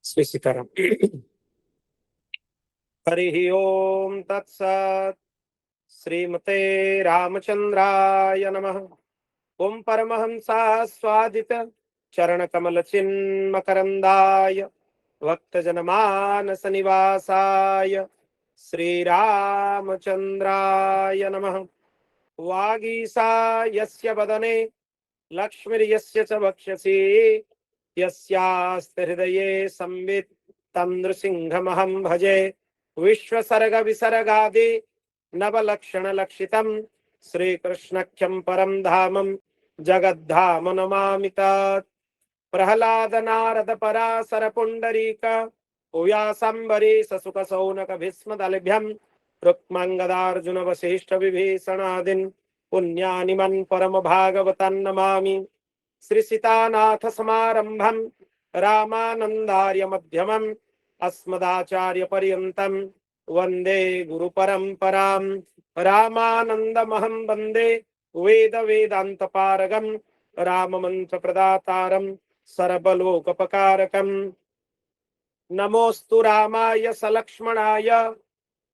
श्री सीताराम। हरि ओम तत्सत्। श्रीमते रामचंद्राय नमः। ओम परमहंसा स्वादित चरण कमल चिन्मकरंदाय भक्तजनमानस निवासाय श्री रामचंद्राय नमः। वागीसा यस्य वदने लक्ष्मीर्यस्य च वक्षसि यस्यास्ति हृदये संवित् तं नृसिंहमहं भजे। विश्वसर्ग विसर्गादि नवलक्षण लक्षितं श्रीकृष्णख्यं परं धामं जगद्धाम नमामि तत्। प्रह्लाद नारद पराशर पुंडरीक व्यासंबरीश सुख सौनक भीष्मदलभ्यं रुक्मांगदार्जुन वसिष्ठ विभीषणादीन् पुण्यानिमन् परम भागवतान् नमामि। श्री सीतानाथ समारंभं रामानंदार्य मध्यमम् अस्मदाचार्य पर्यन्तं वंदे गुरु परंपरां। रामानंदमहं वंदे वेद वेदांत पारगम राम मंत्र प्रदातारं सर्वलोकपकारकम्। नमोस्तु रामाय सलक्ष्मणाय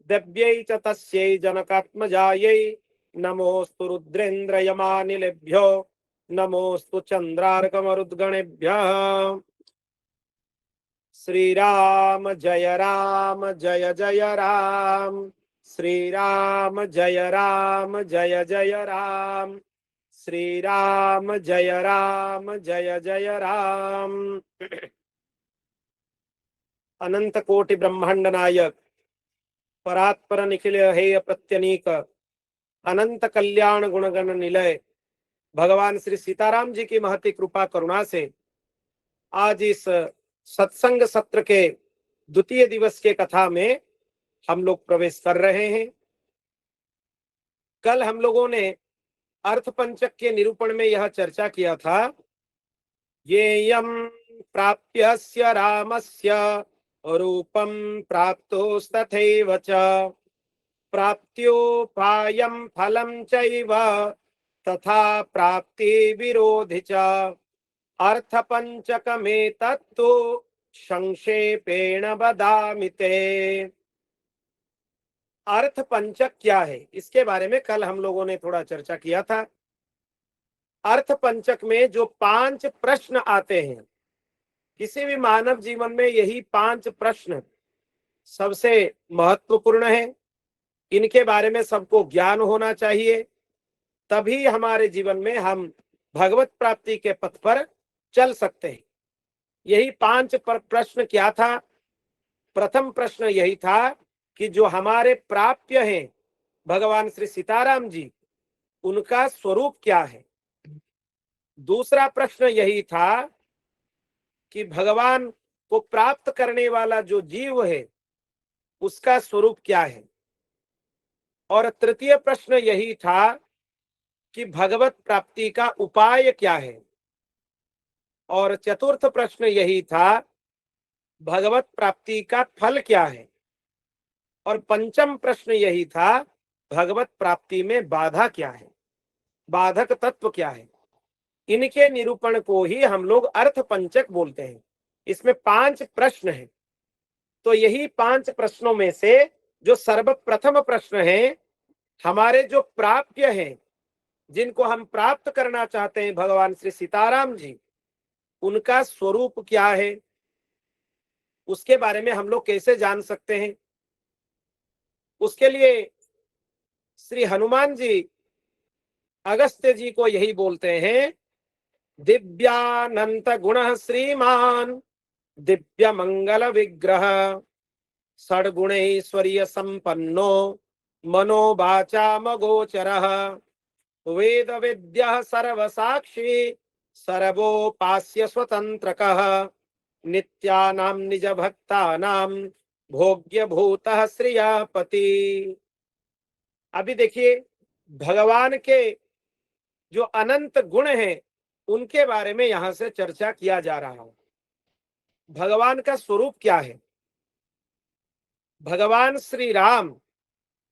दिव्यै च तस्यै जनकात्मजायै। नमोस्तु रुद्रेन्द्र यमानिलेभ्यो नमोस्तु चंद्रार्कमरुद्गणेभ्यः। श्री राम जय जय राम। श्री राम जय जय राम। श्री राम जय जय राम। अनंत कोटि ब्रह्मांड नायक परात्पर निखिल हेय प्रत्यनीक अनंत कल्याण गुणगण निलय भगवान श्री सीताराम जी की महती कृपा करुणा से आज इस सत्संग सत्र के द्वितीय दिवस के कथा में हम लोग प्रवेश कर रहे हैं। कल हम लोगों ने अर्थ पंचक के निरूपण में यह चर्चा किया था, येयं प्राप्यस्य रामस्य रूपं प्राप्तोस्तथैव च प्राप्त्योपायं फलं चैव तथा प्राप्ति विरोधि च अर्थ पंचकमेतत्तु संक्षेपेण वदामि ते। अर्थ पंचक क्या है, इसके बारे में कल हम लोगों ने थोड़ा चर्चा किया था। अर्थ पंचक में जो 5 प्रश्न आते हैं, किसी भी मानव जीवन में यही 5 प्रश्न सबसे महत्वपूर्ण है। इनके बारे में सबको ज्ञान होना चाहिए, तभी हमारे जीवन में हम भगवत प्राप्ति के पथ पर चल सकते हैं। यही 5 प्रश्न क्या था? प्रथम प्रश्न यही था कि जो हमारे प्राप्य हैं भगवान श्री सीताराम जी, उनका स्वरूप क्या है। दूसरा प्रश्न यही था कि भगवान को प्राप्त करने वाला जो जीव है उसका स्वरूप क्या है। और तृतीय प्रश्न यही था कि भगवत प्राप्ति का उपाय क्या है। और चतुर्थ प्रश्न यही था, भगवत प्राप्ति का फल क्या है। और पंचम प्रश्न यही था, भगवत प्राप्ति में बाधा क्या है, बाधक तत्व क्या है। इनके निरूपण को ही हम लोग अर्थ पंचक बोलते हैं। इसमें 5 प्रश्न हैं। तो यही 5 प्रश्नों में से जो सर्वप्रथम प्रश्न है, हमारे जो प्राप्य हैं, जिनको हम प्राप्त करना चाहते हैं भगवान श्री सीताराम जी, उनका स्वरूप क्या है, उसके बारे में हम लोग कैसे जान सकते हैं। उसके लिए श्री हनुमान जी अगस्त्य जी को यही बोलते हैं, दिव्यानंत गुण श्रीमान दिव्य मंगल विग्रह षड्गुणैश्वर्य संपन्नो मनोवाचामगोचरः वेद विद्या सर्वसाक्षी सर्वोपास्य स्वतंत्रकः नित्यानां निज भक्तानां भोग्य भूतः श्रियापति। अभी देखिए, भगवान के जो अनंत गुण हैं उनके बारे में यहां से चर्चा किया जा रहा है। भगवान का स्वरूप क्या है। भगवान श्री राम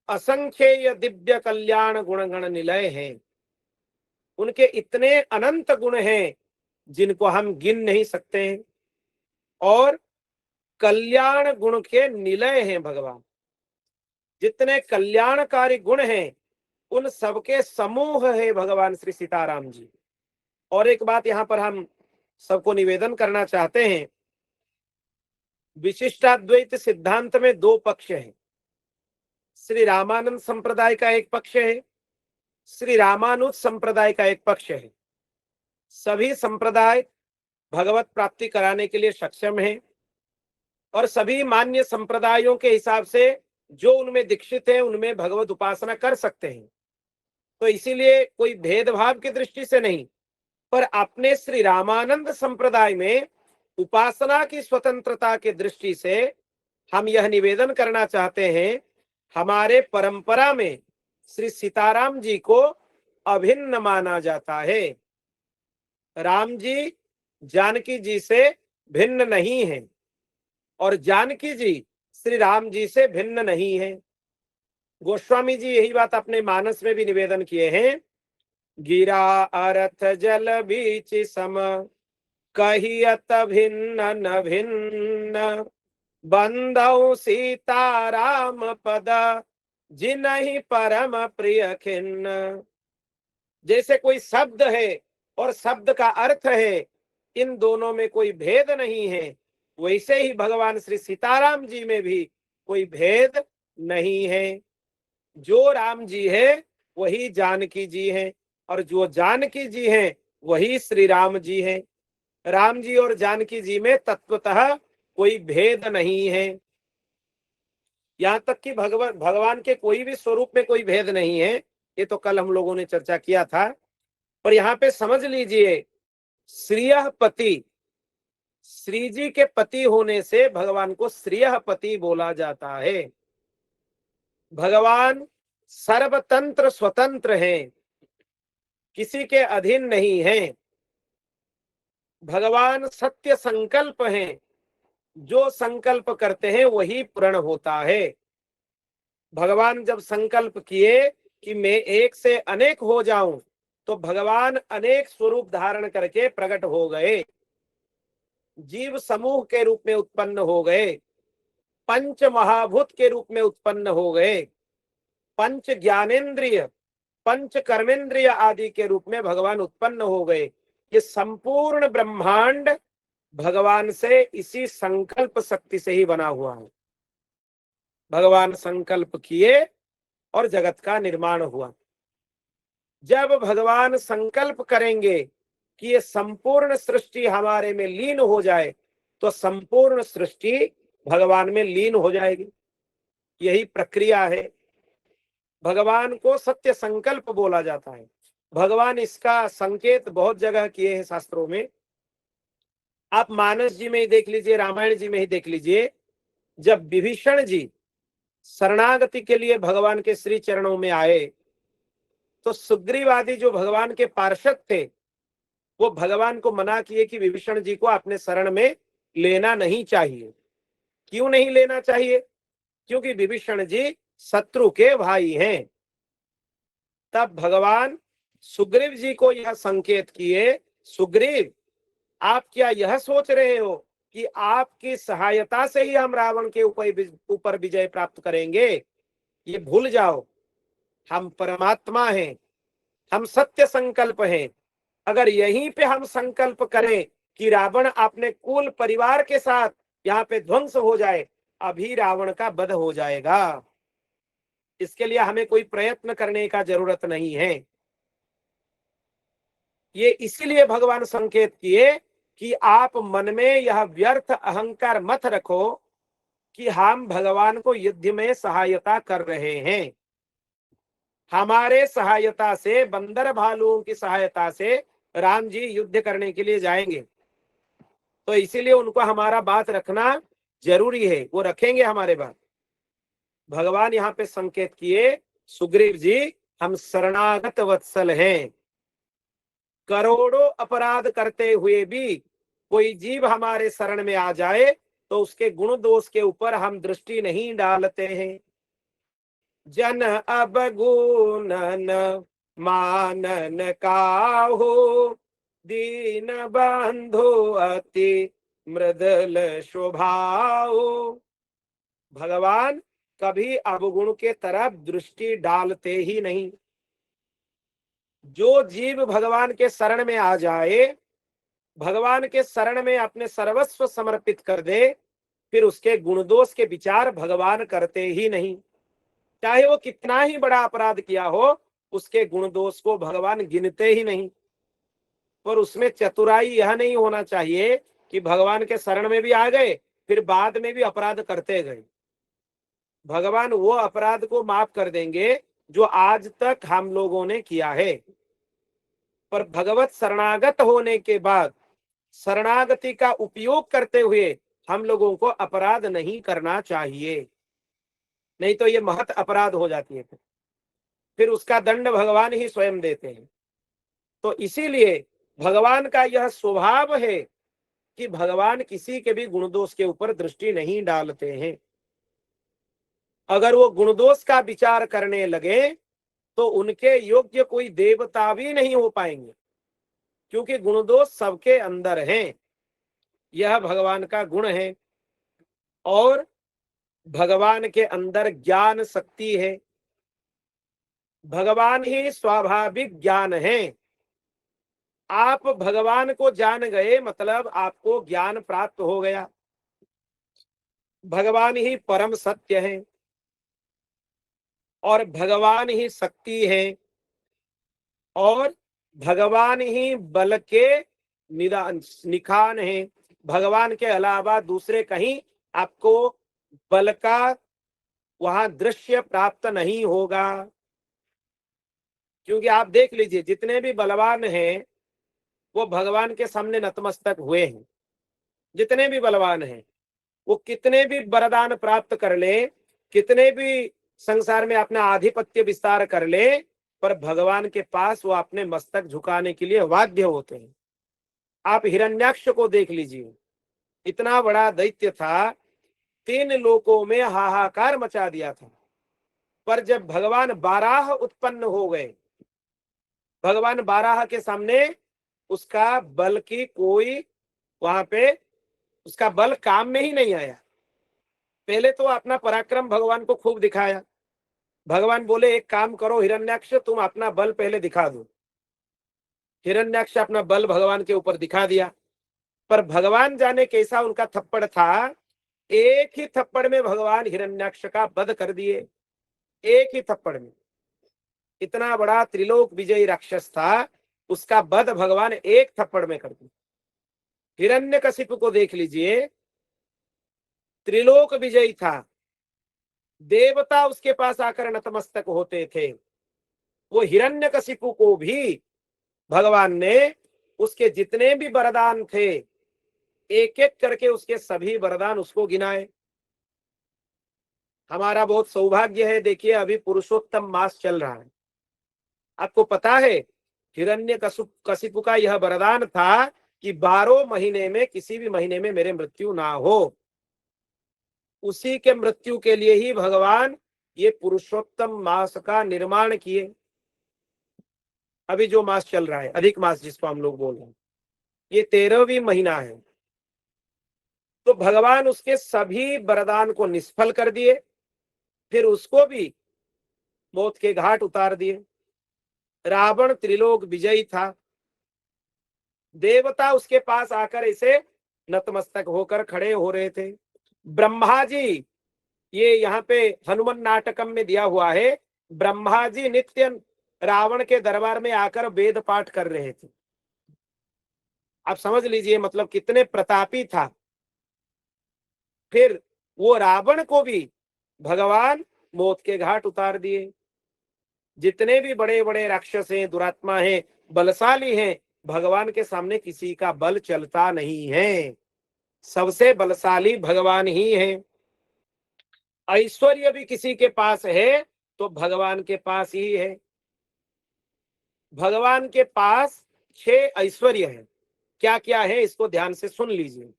असंख्येय दिव्य कल्याण गुणगण निलय हैं। उनके इतने अनंत गुण हैं जिनको हम गिन नहीं सकते हैं। और कल्याण गुण के निलय हैं भगवान। जितने कल्याणकारी गुण हैं उन सबके समूह है भगवान श्री सीताराम जी। और एक बात यहाँ पर हम सबको निवेदन करना चाहते हैं, विशिष्टाद्वैत सिद्धांत में दो पक्ष हैं। श्री रामानंद संप्रदाय का एक पक्ष है, श्री रामानुज संप्रदाय का एक पक्ष है। सभी संप्रदाय भगवत प्राप्ति कराने के लिए सक्षम हैं और सभी मान्य संप्रदायों के हिसाब से जो उनमें दीक्षित है उनमें भगवत उपासना कर सकते हैं। तो इसीलिए कोई भेदभाव की दृष्टि से नहीं, पर अपने श्री रामानंद संप्रदाय में उपासना की स्वतंत्रता की दृष्टि से हम यह निवेदन करना चाहते हैं, हमारे परंपरा में श्री सीताराम जी को अभिन्न माना जाता है। राम जी जानकी जी से भिन्न नहीं है और जानकी जी श्री राम जी से भिन्न नहीं है। गोस्वामी जी यही बात अपने मानस में भी निवेदन किए हैं, गिरा अर्थ जल बीच सम कहियत भिन्न न भिन्न बंधौ सीताराम पद जिनहि परम प्रिय खिन्न। जैसे कोई शब्द है और शब्द का अर्थ है, इन दोनों में कोई भेद नहीं है, वैसे ही भगवान श्री सीताराम जी में भी कोई भेद नहीं है। जो राम जी है वही जानकी जी है और जो जानकी जी हैं वही श्री राम जी हैं। राम जी और जानकी जी में तत्वतः कोई भेद नहीं है। यहाँ तक कि भगवान के कोई भी स्वरूप में कोई भेद नहीं है, ये तो कल हम लोगों ने चर्चा किया था। पर यहाँ पे समझ लीजिए, श्रीयः पति, श्री जी के पति होने से भगवान को श्रीयः पति बोला जाता है। भगवान सर्वतंत्र स्वतंत्र हैं, किसी के अधीन नहीं हैं। भगवान सत्य संकल्प हैं, जो संकल्प करते हैं वही पूर्ण होता है। भगवान जब संकल्प किए कि मैं एक से अनेक हो जाऊं, तो भगवान अनेक स्वरूप धारण करके प्रकट हो गए, जीव समूह के रूप में उत्पन्न हो गए, पंच महाभूत के रूप में उत्पन्न हो गए, पंच ज्ञानेन्द्रिय, पंच कर्मेंद्रिय आदि के रूप में भगवान उत्पन्न हो गए। ये संपूर्ण ब्रह्मांड भगवान से इसी संकल्प शक्ति से ही बना हुआ है। भगवान संकल्प किए और जगत का निर्माण हुआ। जब भगवान संकल्प करेंगे कि ये संपूर्ण सृष्टि हमारे में लीन हो जाए, तो संपूर्ण सृष्टि भगवान में लीन हो जाएगी। यही प्रक्रिया है। भगवान को सत्य संकल्प बोला जाता है। भगवान इसका संकेत बहुत जगह किए हैं शास्त्रों में। आप मानस जी में ही देख लीजिए, रामायण जी में ही देख लीजिए, जब विभीषण जी शरणागति के लिए भगवान के श्री चरणों में आए, तो सुग्रीव आदि जो भगवान के पार्षद थे वो भगवान को मना किए कि विभीषण जी को अपने शरण में लेना नहीं चाहिए। क्यों नहीं लेना चाहिए? क्योंकि विभीषण जी शत्रु के भाई हैं। तब भगवान सुग्रीव जी को यह संकेत किए, सुग्रीव आप क्या यह सोच रहे हो कि आपकी सहायता से ही हम रावण के ऊपर विजय प्राप्त करेंगे? ये भूल जाओ, हम परमात्मा हैं, हम सत्य संकल्प हैं। अगर यहीं पे हम संकल्प करें कि रावण अपने कुल परिवार के साथ यहाँ पे ध्वंस हो जाए, अभी रावण का वध हो जाएगा। इसके लिए हमें कोई प्रयत्न करने का जरूरत नहीं है। ये इसीलिए भगवान संकेत किए कि आप मन में यह व्यर्थ अहंकार मत रखो कि हम भगवान को युद्ध में सहायता कर रहे हैं। हमारे सहायता से, बंदर भालुओं की सहायता से राम जी युद्ध करने के लिए जाएंगे, तो इसीलिए उनको हमारा बात रखना जरूरी है। वो रखेंगे हमारे बात। भगवान यहाँ पे संकेत किए, सुग्रीव जी हम शरणागत वत्सल हैं। करोड़ों अपराध करते हुए भी कोई जीव हमारे शरण में आ जाए तो उसके गुण दोष के ऊपर हम दृष्टि नहीं डालते हैं। जन अब गुणन मानन काहू, दीन बंधु अति मृदुल स्वभाव। भगवान कभी अवगुण के तरफ दृष्टि डालते ही नहीं। जो जीव भगवान के शरण में आ जाए, भगवान के शरण में अपने सर्वस्व समर्पित कर दे, फिर उसके गुण दोष के विचार भगवान करते ही नहीं। चाहे वो कितना ही बड़ा अपराध किया हो, उसके गुण दोष को भगवान गिनते ही नहीं। पर उसमें चतुराई यह नहीं होना चाहिए कि भगवान के शरण में भी आ गए, फिर बाद में भी अपराध करते गए। भगवान वो अपराध को माफ कर देंगे जो आज तक हम लोगों ने किया है। पर भगवत शरणागत होने के बाद शरणागति का उपयोग करते हुए हम लोगों को अपराध नहीं करना चाहिए, नहीं तो ये महत अपराध हो जाती है। फिर उसका दंड भगवान ही स्वयं देते हैं। तो इसीलिए भगवान का यह स्वभाव है कि भगवान किसी के भी गुण दोष के ऊपर दृष्टि नहीं डालते हैं। अगर वो गुण दोष का विचार करने लगे तो उनके योग्य कोई देवता भी नहीं हो पाएंगे, क्योंकि गुण दोष सबके अंदर हैं। यह भगवान का गुण है। और भगवान के अंदर ज्ञान शक्ति है। भगवान ही स्वाभाविक ज्ञान है। आप भगवान को जान गए मतलब आपको ज्ञान प्राप्त हो गया। भगवान ही परम सत्य है और भगवान ही शक्ति है और भगवान ही बल के निदान निखान है। भगवान के अलावा दूसरे कहीं आपको बल का वहां दृश्य प्राप्त नहीं होगा। क्योंकि आप देख लीजिए, जितने भी बलवान हैं वो भगवान के सामने नतमस्तक हुए हैं। जितने भी बलवान हैं वो कितने भी वरदान प्राप्त कर ले, कितने भी संसार में अपना आधिपत्य विस्तार कर ले, पर भगवान के पास वो अपने मस्तक झुकाने के लिए बाध्य होते हैं। आप हिरण्याक्ष को देख लीजिए, इतना बड़ा दैत्य था, 3 लोकों में हाहाकार मचा दिया था। पर जब भगवान बाराह उत्पन्न हो गए, भगवान बाराह के सामने उसका बल की कोई वहां पे उसका बल काम में ही नहीं आया। पहले तो अपना पराक्रम भगवान को खूब दिखाया। भगवान बोले एक काम करो हिरण्याक्ष, तुम अपना बल पहले दिखा दो। हिरण्याक्ष अपना बल भगवान के ऊपर दिखा दिया। पर भगवान जाने कैसा उनका थप्पड़ था, एक ही थप्पड़ में भगवान हिरण्याक्ष का वध कर दिए। एक ही थप्पड़ में। इतना बड़ा त्रिलोक विजयी राक्षस था, उसका वध भगवान एक थप्पड़ में कर दिया। हिरण्यकशिपु को देख लीजिए, त्रिलोक विजयी था, देवता उसके पास आकर नतमस्तक होते थे। वो हिरण्यकशिपु को भी भगवान ने उसके जितने भी वरदान थे, एक एक करके उसके सभी वरदान उसको गिनाए। हमारा बहुत सौभाग्य है, देखिए अभी पुरुषोत्तम मास चल रहा है। आपको पता है हिरण्यकशिपु का यह वरदान था कि 12 महीने में किसी भी महीने में मेरे मृत्यु ना हो। उसी के मृत्यु के लिए ही भगवान ये पुरुषोत्तम मास का निर्माण किए। अभी जो मास चल रहा है, अधिक मास जिसको हम लोग बोल रहे हैं, ये 13वीं महीना है। तो भगवान उसके सभी वरदान को निष्फल कर दिए, फिर उसको भी मौत के घाट उतार दिए। रावण त्रिलोक विजयी था, देवता उसके पास आकर इसे नतमस्तक होकर खड़े हो रहे थे। ब्रह्मा जी, ये यहाँ पे हनुमान नाटकम में दिया हुआ है, ब्रह्मा जी नित्य रावण के दरबार में आकर वेद पाठ कर रहे थे। आप समझ लीजिए मतलब कितने प्रतापी था। फिर वो रावण को भी भगवान मौत के घाट उतार दिए। जितने भी बड़े बड़े राक्षस हैं, दुरात्मा हैं, बलशाली हैं, भगवान के सामने किसी का बल चलता नहीं है। सबसे बलशाली भगवान ही है। ऐश्वर्य भी किसी के पास है तो भगवान के पास ही है। भगवान के पास 6 ऐश्वर्य है। क्या क्या है इसको ध्यान से सुन लीजिए,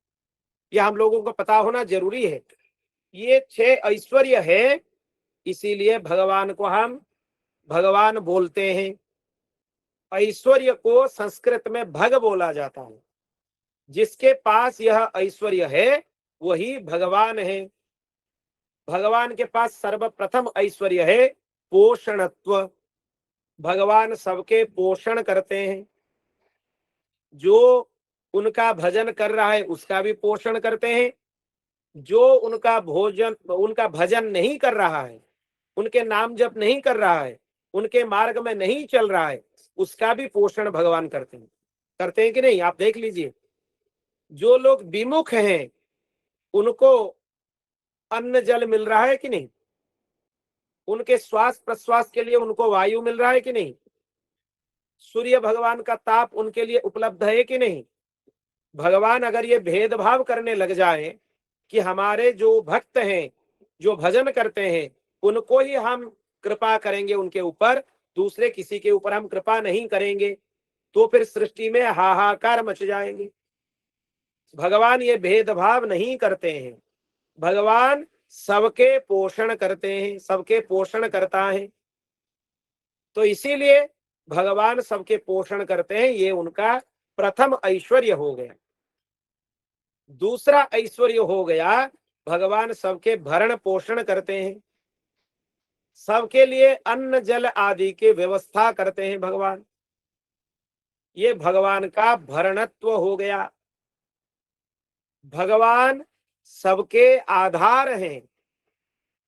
यह हम लोगों को पता होना जरूरी है। ये 6 ऐश्वर्य है, इसीलिए भगवान को हम भगवान बोलते हैं। ऐश्वर्य को संस्कृत में भग बोला जाता है। जिसके पास यह ऐश्वर्य है वही भगवान है। भगवान के पास सर्वप्रथम ऐश्वर्य है पोषणत्व। भगवान सबके पोषण करते हैं। जो उनका भजन कर रहा है उसका भी पोषण करते हैं। जो उनका भजन नहीं कर रहा है, उनके नाम जप नहीं कर रहा है, उनके मार्ग में नहीं चल रहा है, उसका भी पोषण भगवान करते हैं। करते हैं कि नहीं? आप देख लीजिए, जो लोग विमुख हैं उनको अन्न जल मिल रहा है कि नहीं? उनके श्वास प्रश्वास के लिए उनको वायु मिल रहा है कि नहीं? सूर्य भगवान का ताप उनके लिए उपलब्ध है कि नहीं? भगवान अगर ये भेदभाव करने लग जाए कि हमारे जो भक्त हैं, जो भजन करते हैं, उनको ही हम कृपा करेंगे उनके ऊपर, दूसरे किसी के ऊपर हम कृपा नहीं करेंगे, तो फिर सृष्टि में हाहाकार मच जाएंगे। भगवान ये भेदभाव नहीं करते हैं। भगवान सबके पोषण करते हैं, सबके पोषण करता है। तो इसीलिए भगवान सबके पोषण करते हैं, ये उनका प्रथम ऐश्वर्य हो गया। दूसरा ऐश्वर्य हो गया, भगवान सबके भरण पोषण करते हैं, सबके लिए अन्न जल आदि के व्यवस्था करते हैं भगवान। ये भगवान का भरणत्व हो गया। भगवान सबके आधार हैं।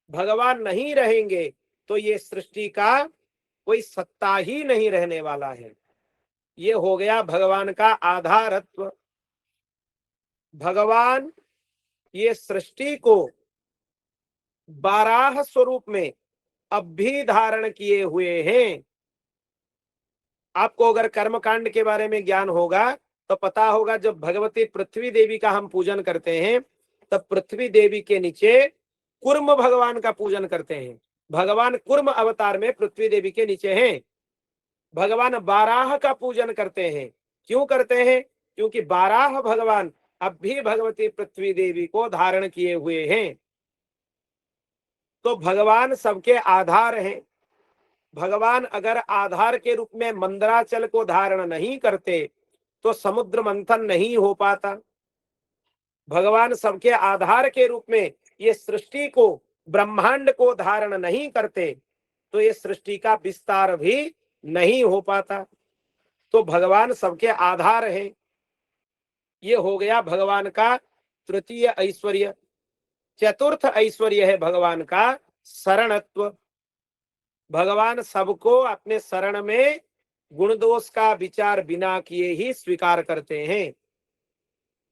भगवान नहीं रहेंगे तो ये सृष्टि का कोई सत्ता ही नहीं रहने वाला है। ये हो गया भगवान का आधारत्व। भगवान ये सृष्टि को बाराह स्वरूप में अब भी धारण किए हुए हैं। आपको अगर कर्मकांड के बारे में ज्ञान होगा तो पता होगा, जब भगवती पृथ्वी देवी का हम पूजन करते हैं तब पृथ्वी देवी के नीचे कुर्म भगवान का पूजन करते हैं। भगवान कुर्म अवतार में पृथ्वी देवी के नीचे हैं। भगवान बाराह का पूजन करते हैं। क्यों करते हैं? क्योंकि बाराह भगवान अब भी भगवती पृथ्वी देवी को धारण किए हुए हैं। तो भगवान सबके आधार हैं। भगवान अगर आधार के रूप में मंदराचल को धारण नहीं करते तो समुद्र मंथन नहीं हो पाता। भगवान सबके आधार के रूप में ये सृष्टि को, ब्रह्मांड को धारण नहीं करते तो ये सृष्टि का विस्तार भी नहीं हो पाता। तो भगवान सबके आधार है। ये हो गया भगवान का तृतीय ऐश्वर्य। चतुर्थ ऐश्वर्य है भगवान का शरणत्व। भगवान सबको अपने शरण में गुण दोष का विचार बिना किए ही स्वीकार करते हैं।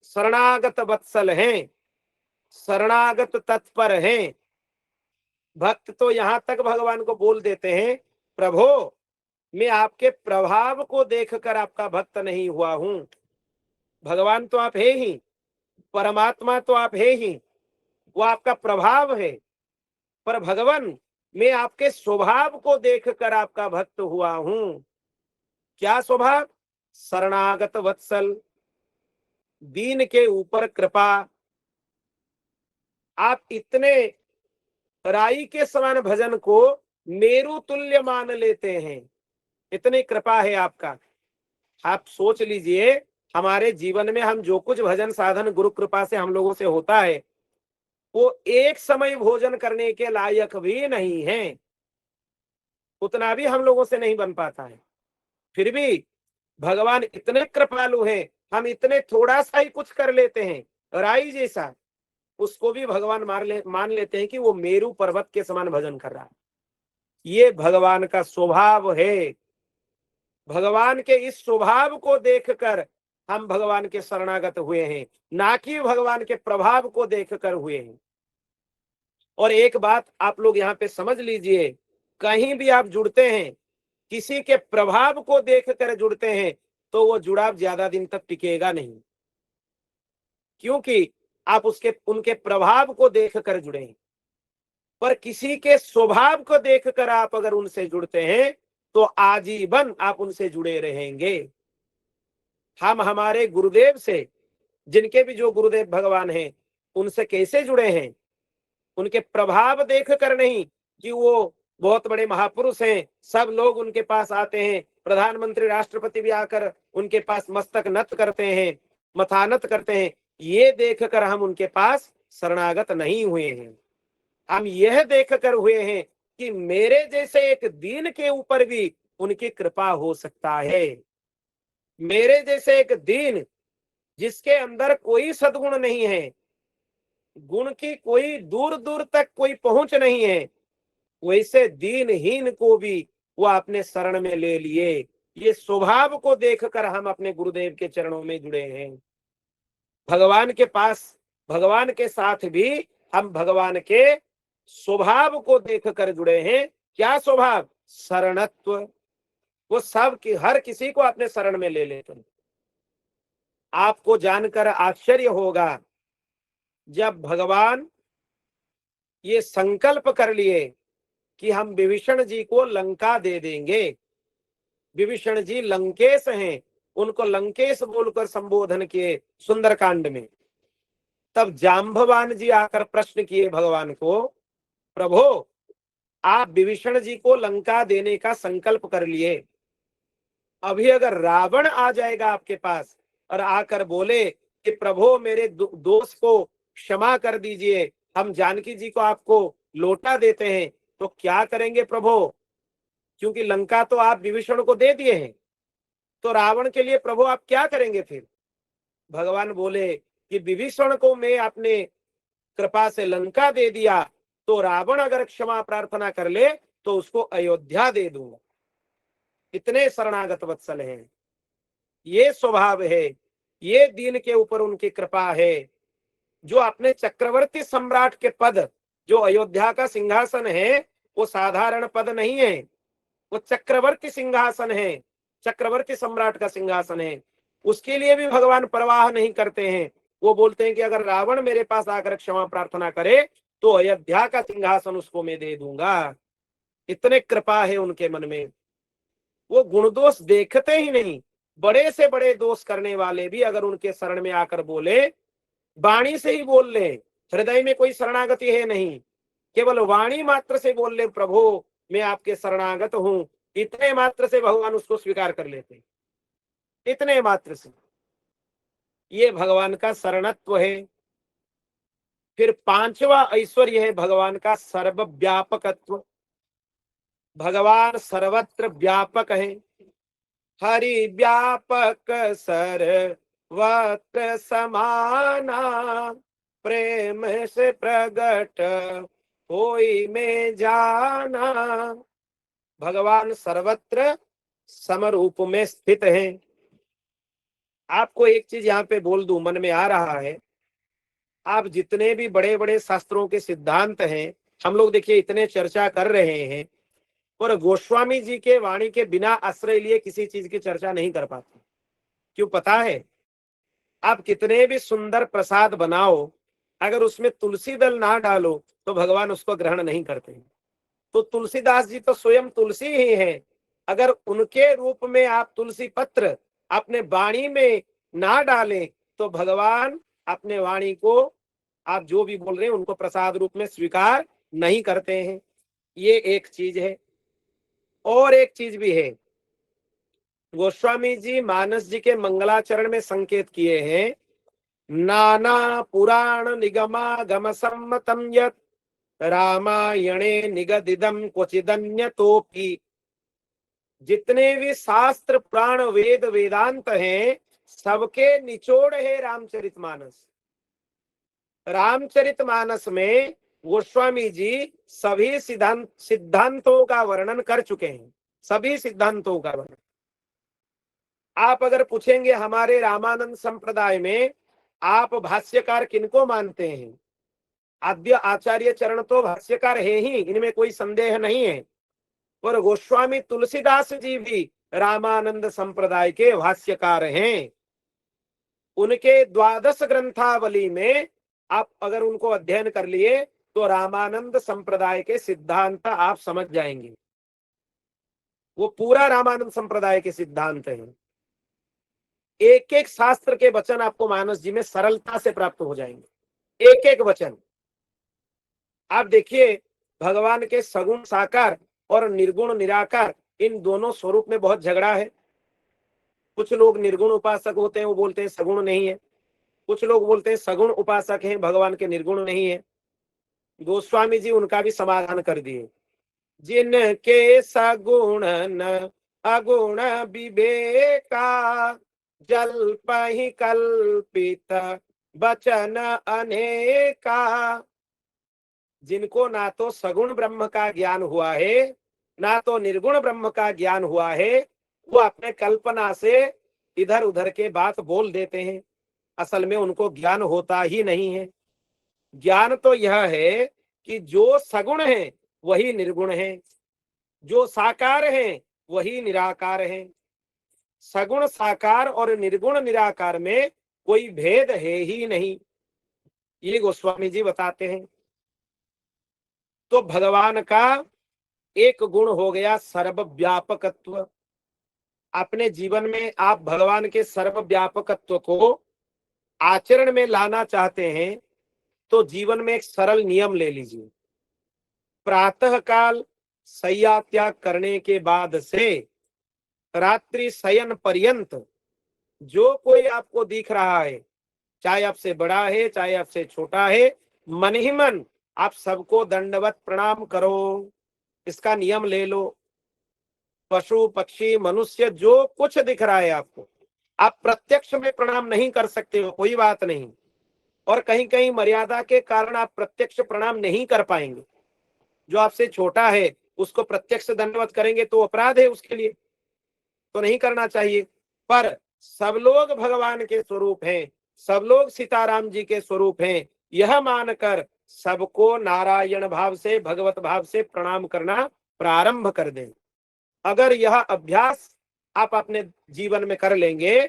शरणागत वत्सल हैं, शरणागत तत्पर हैं। भक्त तो यहां तक भगवान को बोल देते हैं, प्रभो मैं आपके प्रभाव को देखकर आपका भक्त नहीं हुआ हूं। भगवान तो आप है ही, परमात्मा तो आप है ही, वो आपका प्रभाव है। पर भगवान मैं आपके स्वभाव को देखकर आपका भक्त हुआ हूं। क्या स्वभाव? शरणागत वत्सल, दीन के ऊपर कृपा। आप इतने राई के समान भजन को मेरु तुल्य मान लेते हैं। इतनी कृपा है आपका। आप सोच लीजिए, हमारे जीवन में हम जो कुछ भजन साधन गुरु कृपा से हम लोगों से होता है, वो एक समय भोजन करने के लायक भी नहीं है। उतना भी हम लोगों से नहीं बन पाता है। फिर भी भगवान इतने कृपालु हैं, हम इतने थोड़ा सा ही कुछ कर लेते हैं, राई जैसा, उसको भी भगवान मान लेते हैं कि वो मेरू पर्वत के समान भजन कर रहा है। ये भगवान का स्वभाव है। भगवान के इस स्वभाव को देखकर हम भगवान के शरणागत हुए हैं, ना कि भगवान के प्रभाव को देखकर हुए हैं। और एक बात आप लोग यहाँ पे समझ लीजिए, कहीं भी आप जुड़ते हैं, किसी के प्रभाव को देखकर जुड़ते हैं तो वो जुड़ाव ज्यादा दिन तक टिकेगा नहीं, क्योंकि आप उनके प्रभाव को देखकर जुड़े हैं। पर किसी के स्वभाव को देखकर आप अगर उनसे जुड़ते हैं तो आजीवन आप उनसे जुड़े रहेंगे। हम हमारे गुरुदेव से, जिनके भी जो गुरुदेव भगवान हैं, उनसे कैसे जुड़े हैं? उनके प्रभाव देखकर नहीं कि वो बहुत बड़े महापुरुष हैं, सब लोग उनके पास आते हैं, प्रधानमंत्री राष्ट्रपति भी आकर उनके पास मस्तक नत करते हैं, मथानत करते हैं, ये देखकर हम उनके पास शरणागत नहीं हुए हैं। हम यह देखकर हुए हैं कि मेरे जैसे एक दीन के ऊपर भी उनकी कृपा हो सकता है। मेरे जैसे एक दीन जिसके अंदर कोई सद्गुण नहीं है, गुण की कोई दूर दूर तक कोई पहुंच नहीं है, वैसे दीनहीन को भी वो अपने शरण में ले लिए। ये स्वभाव को देखकर हम अपने गुरुदेव के चरणों में जुड़े हैं। भगवान के पास, भगवान के साथ भी हम भगवान के स्वभाव को देखकर जुड़े हैं। क्या स्वभाव? शरणत्व। वो सब की हर किसी को अपने शरण में ले लेते हैं। आपको जानकर आश्चर्य होगा, जब भगवान ये संकल्प कर लिए कि हम विभीषण जी को लंका दे देंगे, विभीषण जी लंकेश हैं, उनको लंकेश बोलकर संबोधन किए सुंदरकांड में, तब जाम्बवान जी आकर प्रश्न किए भगवान को, प्रभु आप विभीषण जी को लंका देने का संकल्प कर लिए, अभी अगर रावण आ जाएगा आपके पास और आकर बोले कि प्रभु मेरे दोष को क्षमा कर दीजिए, हम जानकी जी को आपको लौटा देते हैं, तो क्या करेंगे प्रभु? क्योंकि लंका तो आप विभीषण को दे दिए हैं, तो रावण के लिए प्रभु आप क्या करेंगे फिर? भगवान बोले कि विभीषण को मैं अपने कृपा से लंका दे दिया, तो रावण अगर क्षमा प्रार्थना कर ले तो उसको अयोध्या दे दूंगा। इतने शरणागत वत्सल हैं, ये स्वभाव है, ये दीन के ऊपर उनकी कृपा है। जो अपने चक्रवर्ती सम्राट के पद, जो अयोध्या का सिंहासन है, वो साधारण पद नहीं है, वो चक्रवर्ती सिंहासन है, चक्रवर्ती सम्राट का सिंहासन है। उसके लिए भी भगवान परवाह नहीं करते हैं। वो बोलते हैं कि अगर रावण मेरे पास आकर क्षमा प्रार्थना करे तो अयोध्या का सिंहासन उसको मैं दे दूंगा। इतने कृपा है उनके मन में, वो गुण दोष देखते ही नहीं। बड़े से बड़े दोष करने वाले भी अगर उनके शरण में आकर बोले, वाणी से ही बोल ले, हृदय में कोई शरणागति है नहीं, केवल वाणी मात्र से बोल ले प्रभु मैं आपके शरणागत हूं, इतने मात्र से भगवान उसको स्वीकार कर लेते, इतने मात्र से। ये भगवान का शरणत्व है। फिर पांचवा ऐश्वर्य है भगवान का सर्वव्यापकत्व। भगवान सर्वत्र व्यापक है। हरि व्यापक सर्वत्र समाना, प्रेम से प्रगट होई में जाना। भगवान सर्वत्र समरूप में स्थित है। आपको एक चीज यहाँ पे बोल दूं, मन में आ रहा है, आप जितने भी बड़े बड़े शास्त्रों के सिद्धांत हैं, हम लोग देखिए इतने चर्चा कर रहे हैं, और गोस्वामी जी के वाणी के बिना आश्रय लिए किसी चीज की चर्चा नहीं कर पाते। क्यों पता है? आप कितने भी सुंदर प्रसाद बनाओ, अगर उसमें तुलसी दल ना डालो तो भगवान उसको ग्रहण नहीं करते। तो तुलसीदास जी तो स्वयं तुलसी ही है, अगर उनके रूप में आप तुलसी पत्र अपने वाणी में ना डालें तो भगवान अपने वाणी को, आप जो भी बोल रहे हैं, उनको प्रसाद रूप में स्वीकार नहीं करते हैं। ये एक चीज है। और एक चीज भी है, गोस्वामी जी मानस जी के मंगलाचरण में संकेत किए हैं, नाना पुराण निगमा गम सम्मतम यत् रामायणे निगदिदम क्वचिदन्यतोपि। जितने भी शास्त्र पुराण वेद वेदांत हैं, सबके निचोड़ है रामचरितमानस। रामचरितमानस में गोस्वामी जी सभी सिद्धांतों का वर्णन कर चुके हैं, सभी सिद्धांतों का वर्णन। आप अगर पूछेंगे हमारे रामानंद संप्रदाय में आप भाष्यकार किनको मानते हैं, आद्य आचार्य चरण तो भाष्यकार है ही, इनमें कोई संदेह नहीं है, पर गोस्वामी तुलसीदास जी भी रामानंद संप्रदाय के भाष्यकार हैं। उनके 12 ग्रंथावली में आप अगर उनको अध्ययन कर लिए तो रामानंद संप्रदाय के सिद्धांत आप समझ जाएंगे। वो पूरा रामानंद संप्रदाय के सिद्धांत हैं। एक एक शास्त्र के वचन आपको मानस जी में सरलता से प्राप्त हो जाएंगे, एक एक वचन। आप देखिए, भगवान के सगुण साकार और निर्गुण निराकार, इन दोनों स्वरूप में बहुत झगड़ा है। कुछ लोग निर्गुण उपासक होते हैं, वो बोलते हैं सगुण नहीं है। कुछ लोग बोलते हैं सगुण उपासक हैं, भगवान के निर्गुण नहीं है। गोस्वामी जी उनका भी समाधान कर दिए। जिनके सगुण न अगुण विवेका, जल्पहि कल्पित वचन अनेका। जिनको ना तो सगुण ब्रह्म का ज्ञान हुआ है, ना तो निर्गुण ब्रह्म का ज्ञान हुआ है, वो अपने कल्पना से इधर उधर के बात बोल देते हैं। असल में उनको ज्ञान होता ही नहीं है। ज्ञान तो यह है कि जो सगुण है वही निर्गुण है, जो साकार है वही निराकार है। सगुण साकार और निर्गुण निराकार में कोई भेद है ही नहीं, ये गोस्वामी जी बताते हैं। तो भगवान का एक गुण हो गया सर्वव्यापकत्व। अपने जीवन में आप भगवान के सर्वव्यापकत्व को आचरण में लाना चाहते हैं तो जीवन में एक सरल नियम ले लीजिए। प्रातः काल शय्या त्याग करने के बाद से रात्रि शयन पर्यंत जो कोई आपको दिख रहा है, चाहे आपसे बड़ा है चाहे आपसे छोटा है, मन ही मन आप सबको दंडवत प्रणाम करो, इसका नियम ले लो। पशु पक्षी मनुष्य जो कुछ दिख रहा है आपको, आप प्रत्यक्ष में प्रणाम नहीं कर सकते हो, कोई बात नहीं। और कहीं कहीं मर्यादा के कारण आप प्रत्यक्ष प्रणाम नहीं कर पाएंगे। जो आपसे छोटा है उसको प्रत्यक्ष दंडवत करेंगे तो अपराध है उसके लिए, तो नहीं करना चाहिए। पर सब लोग भगवान के स्वरूप हैं, सब लोग सीताराम जी के स्वरूप हैं, यह मानकर सबको नारायण भाव से भगवत भाव से प्रणाम करना प्रारंभ कर दें। अगर यह अभ्यास आप अपने जीवन में कर लेंगे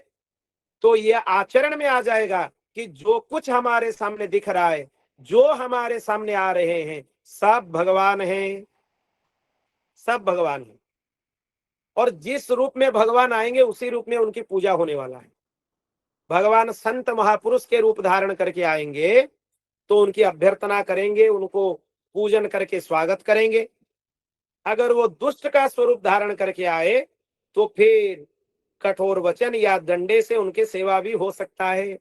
तो यह आचरण में आ जाएगा कि जो कुछ हमारे सामने दिख रहा है, जो हमारे सामने आ रहे हैं, सब भगवान हैं, सब भगवान हैं। और जिस रूप में भगवान आएंगे उसी रूप में उनकी पूजा होने वाला है। भगवान संत महापुरुष के रूप धारण करके आएंगे तो उनकी अभ्यर्थना करेंगे, उनको पूजन करके स्वागत करेंगे। अगर वो दुष्ट का स्वरूप धारण करके आए तो फिर कठोर वचन या दंडे से उनके सेवा भी हो सकता है।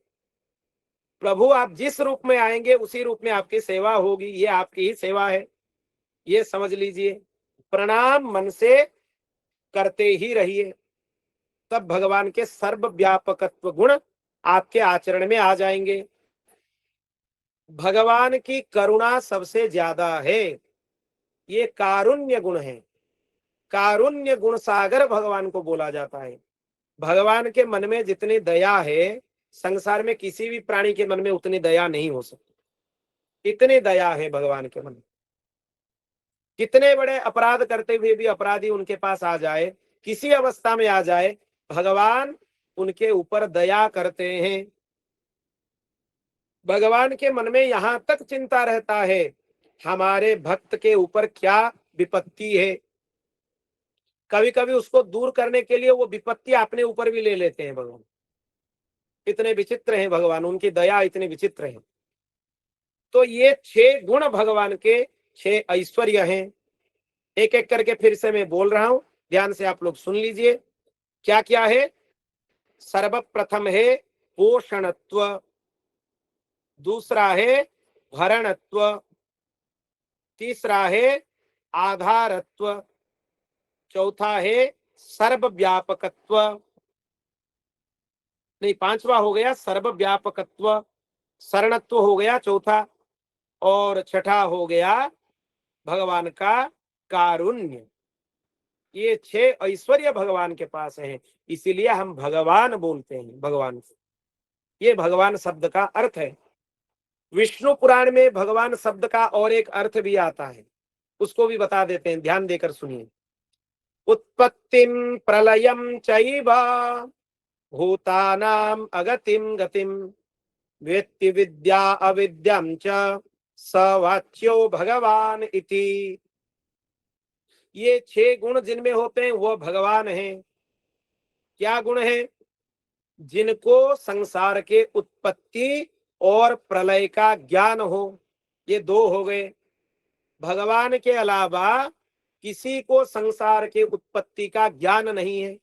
प्रभु आप जिस रूप में आएंगे उसी रूप में आपकी सेवा होगी, ये आपकी ही सेवा है, ये समझ लीजिए। प्रणाम मन से करते ही रहिए, तब भगवान के सर्वव्यापकत्व गुण आपके आचरण में आ जाएंगे। भगवान की करुणा सबसे ज्यादा है, ये कारुण्य गुण है। कारुण्य गुण सागर भगवान को बोला जाता है। भगवान के मन में जितनी दया है, संसार में किसी भी प्राणी के मन में उतनी दया नहीं हो सकती। इतनी दया है भगवान के मन में। कितने बड़े अपराध करते हुए भी अपराधी उनके पास आ जाए, किसी अवस्था में आ जाए, भगवान उनके ऊपर दया करते हैं। भगवान के मन में यहां तक चिंता रहता है हमारे भक्त के ऊपर क्या विपत्ति है। कभी कभी उसको दूर करने के लिए वो विपत्ति अपने ऊपर भी ले लेते हैं भगवान। इतने विचित्र हैं भगवान, उनकी दया इतनी विचित्र है। तो ये 6 गुण भगवान के 6 ऐश्वर्य हैं। एक एक करके फिर से मैं बोल रहा हूं, ध्यान से आप लोग सुन लीजिए। क्या क्या है? सर्वप्रथम है पोषणत्व, दूसरा है भरणत्व, तीसरा है आधारत्व, चौथा है सर्वव्यापकत्व, नहीं पांचवा हो गया सर्वव्यापकत्व, शरणत्व हो गया चौथा, और छठा हो गया भगवान का कारुण्य। ये 6 ऐश्वर्य भगवान के पास हैं, इसीलिए हम भगवान बोलते हैं भगवान को। ये भगवान शब्द का अर्थ है। विष्णु पुराण में भगवान शब्द का और एक अर्थ भी आता है, उसको भी बता देते हैं, ध्यान देकर सुनिए। उत्पत्तिम प्रलयम चैव भूतानाम अगतिम गतिम वेत्ति विद्या अविद्यम च स वाच्यो भगवान इति। ये 6 गुण जिनमें होते हैं वो भगवान हैं। क्या गुण है? जिनको संसार के उत्पत्ति और प्रलय का ज्ञान हो, ये 2 हो गए। भगवान के अलावा किसी को संसार के उत्पत्ति का ज्ञान नहीं है।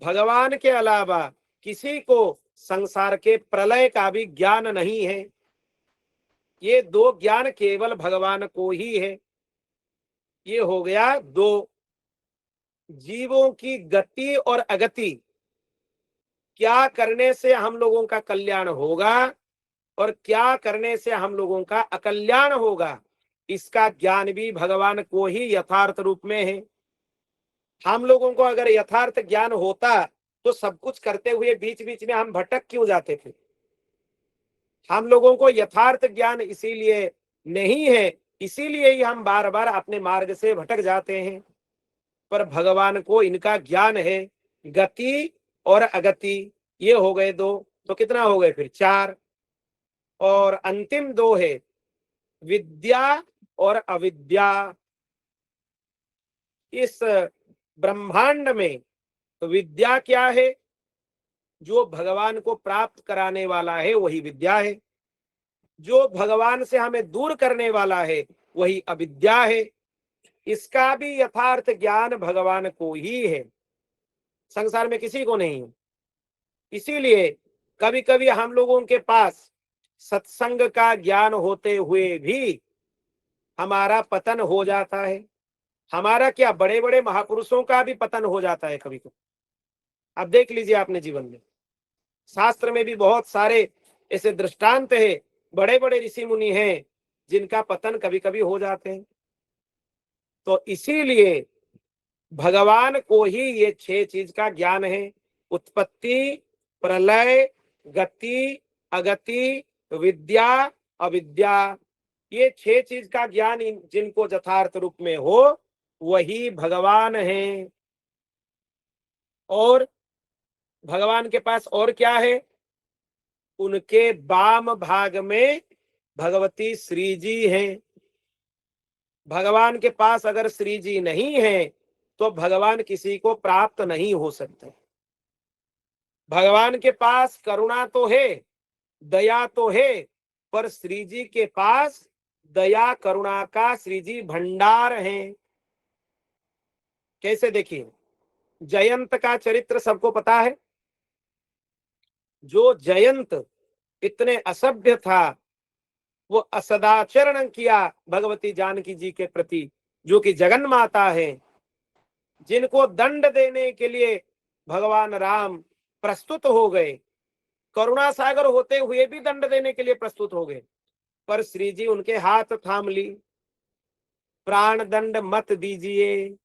भगवान के अलावा किसी को संसार के प्रलय का भी ज्ञान नहीं है। ये दो ज्ञान केवल भगवान को ही है। ये हो गया दो, जीवों की गति और अगति, क्या करने से हम लोगों का कल्याण होगा और क्या करने से हम लोगों का अकल्याण होगा, इसका ज्ञान भी भगवान को ही यथार्थ रूप में है। हम लोगों को अगर यथार्थ ज्ञान होता तो सब कुछ करते हुए बीच बीच में हम भटक क्यों जाते थे। हम लोगों को यथार्थ ज्ञान इसीलिए नहीं है, इसीलिए ही हम बार बार अपने मार्ग से भटक जाते हैं। पर भगवान को इनका ज्ञान है, गति और अगति। ये हो गए दो, तो कितना हो गए फिर चार। और अंतिम दो है विद्या और अविद्या। इस ब्रह्मांड में विद्या क्या है? जो भगवान को प्राप्त कराने वाला है वही विद्या है। जो भगवान से हमें दूर करने वाला है वही अविद्या है। इसका भी यथार्थ ज्ञान भगवान को ही है, संसार में किसी को नहीं है। इसीलिए कभी कभी हम लोगों के पास सत्संग का ज्ञान होते हुए भी हमारा पतन हो जाता है। हमारा क्या, बड़े बड़े महापुरुषों का भी पतन हो जाता है कभी कभी। अब देख लीजिए अपने जीवन में, शास्त्र में भी बहुत सारे ऐसे दृष्टांत है, बड़े बड़े ऋषि मुनि हैं जिनका पतन कभी कभी हो जाते हैं। तो इसीलिए भगवान को ही ये छह चीज का ज्ञान है, उत्पत्ति, प्रलय, गति, अगति, विद्या, अविद्या। ये छह चीज का ज्ञान जिनको यथार्थ रूप में हो वही भगवान है। और भगवान के पास और क्या है? उनके वाम भाग में भगवती श्री जी हैं। भगवान के पास अगर श्री जी नहीं है तो भगवान किसी को प्राप्त नहीं हो सकते। भगवान के पास करुणा तो है, दया तो है, पर श्री जी के पास दया करुणा का श्री जी भंडार है। कैसे? देखिए, जयंत का चरित्र सबको पता है। जो जयंत इतने असभ्य था, वो असदाचरण किया भगवती जानकी जी के प्रति, जो कि जगन माता है, जिनको दंड देने के लिए भगवान राम प्रस्तुत हो गए, करुणा सागर होते हुए भी दंड देने के लिए प्रस्तुत हो गए, पर श्री जी उनके हाथ थाम ली। प्राण दंड मत दीजिए,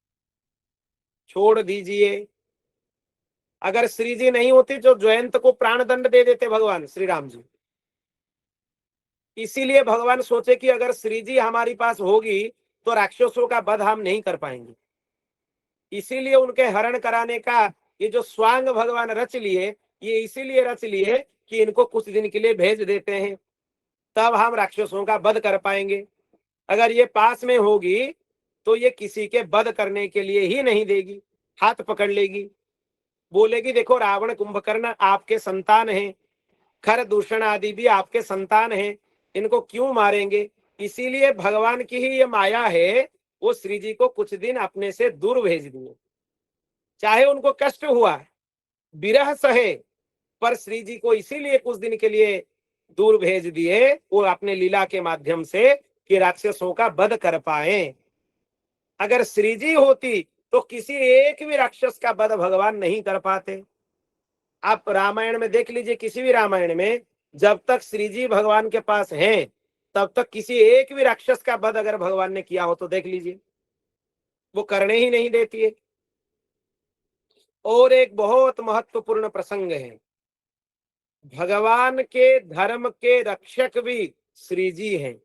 छोड़ दीजिए। अगर श्री जी नहीं होती तो जयंत को प्राण दंड दे देते भगवान श्री राम जी। इसीलिए भगवान सोचे कि अगर श्री जी हमारी पास होगी तो राक्षसों का वध हम नहीं कर पाएंगे। इसीलिए उनके हरण कराने का ये जो स्वांग भगवान रच लिए, ये इसीलिए रच लिए कि इनको कुछ दिन के लिए भेज देते हैं, तब हम राक्षसों का वध कर पाएंगे। अगर ये पास में होगी तो ये किसी के वध करने के लिए ही नहीं देगी, हाथ पकड़ लेगी, बोलेगी देखो रावण कुंभकर्ण आपके संतान हैं, खर दूषण आदि भी आपके संतान हैं, इनको क्यों मारेंगे। इसीलिए भगवान की ही ये माया है, वो श्री जी को कुछ दिन अपने से दूर भेज दिए। चाहे उनको कष्ट हुआ, विरह सहे, पर श्री जी को इसीलिए कुछ दिन के लिए दूर भेज दिए, वो अपने लीला के माध्यम से कि राक्षसों का वध कर पाए। अगर श्री जी होती तो किसी एक भी राक्षस का वध भगवान नहीं कर पाते। आप रामायण में देख लीजिए, किसी भी रामायण में जब तक श्री जी भगवान के पास हैं तब तक किसी एक भी राक्षस का वध अगर भगवान ने किया हो तो देख लीजिए, वो करने ही नहीं देती है। और एक बहुत महत्वपूर्ण प्रसंग है, भगवान के धर्म के रक्षक भी श्री जी हैं।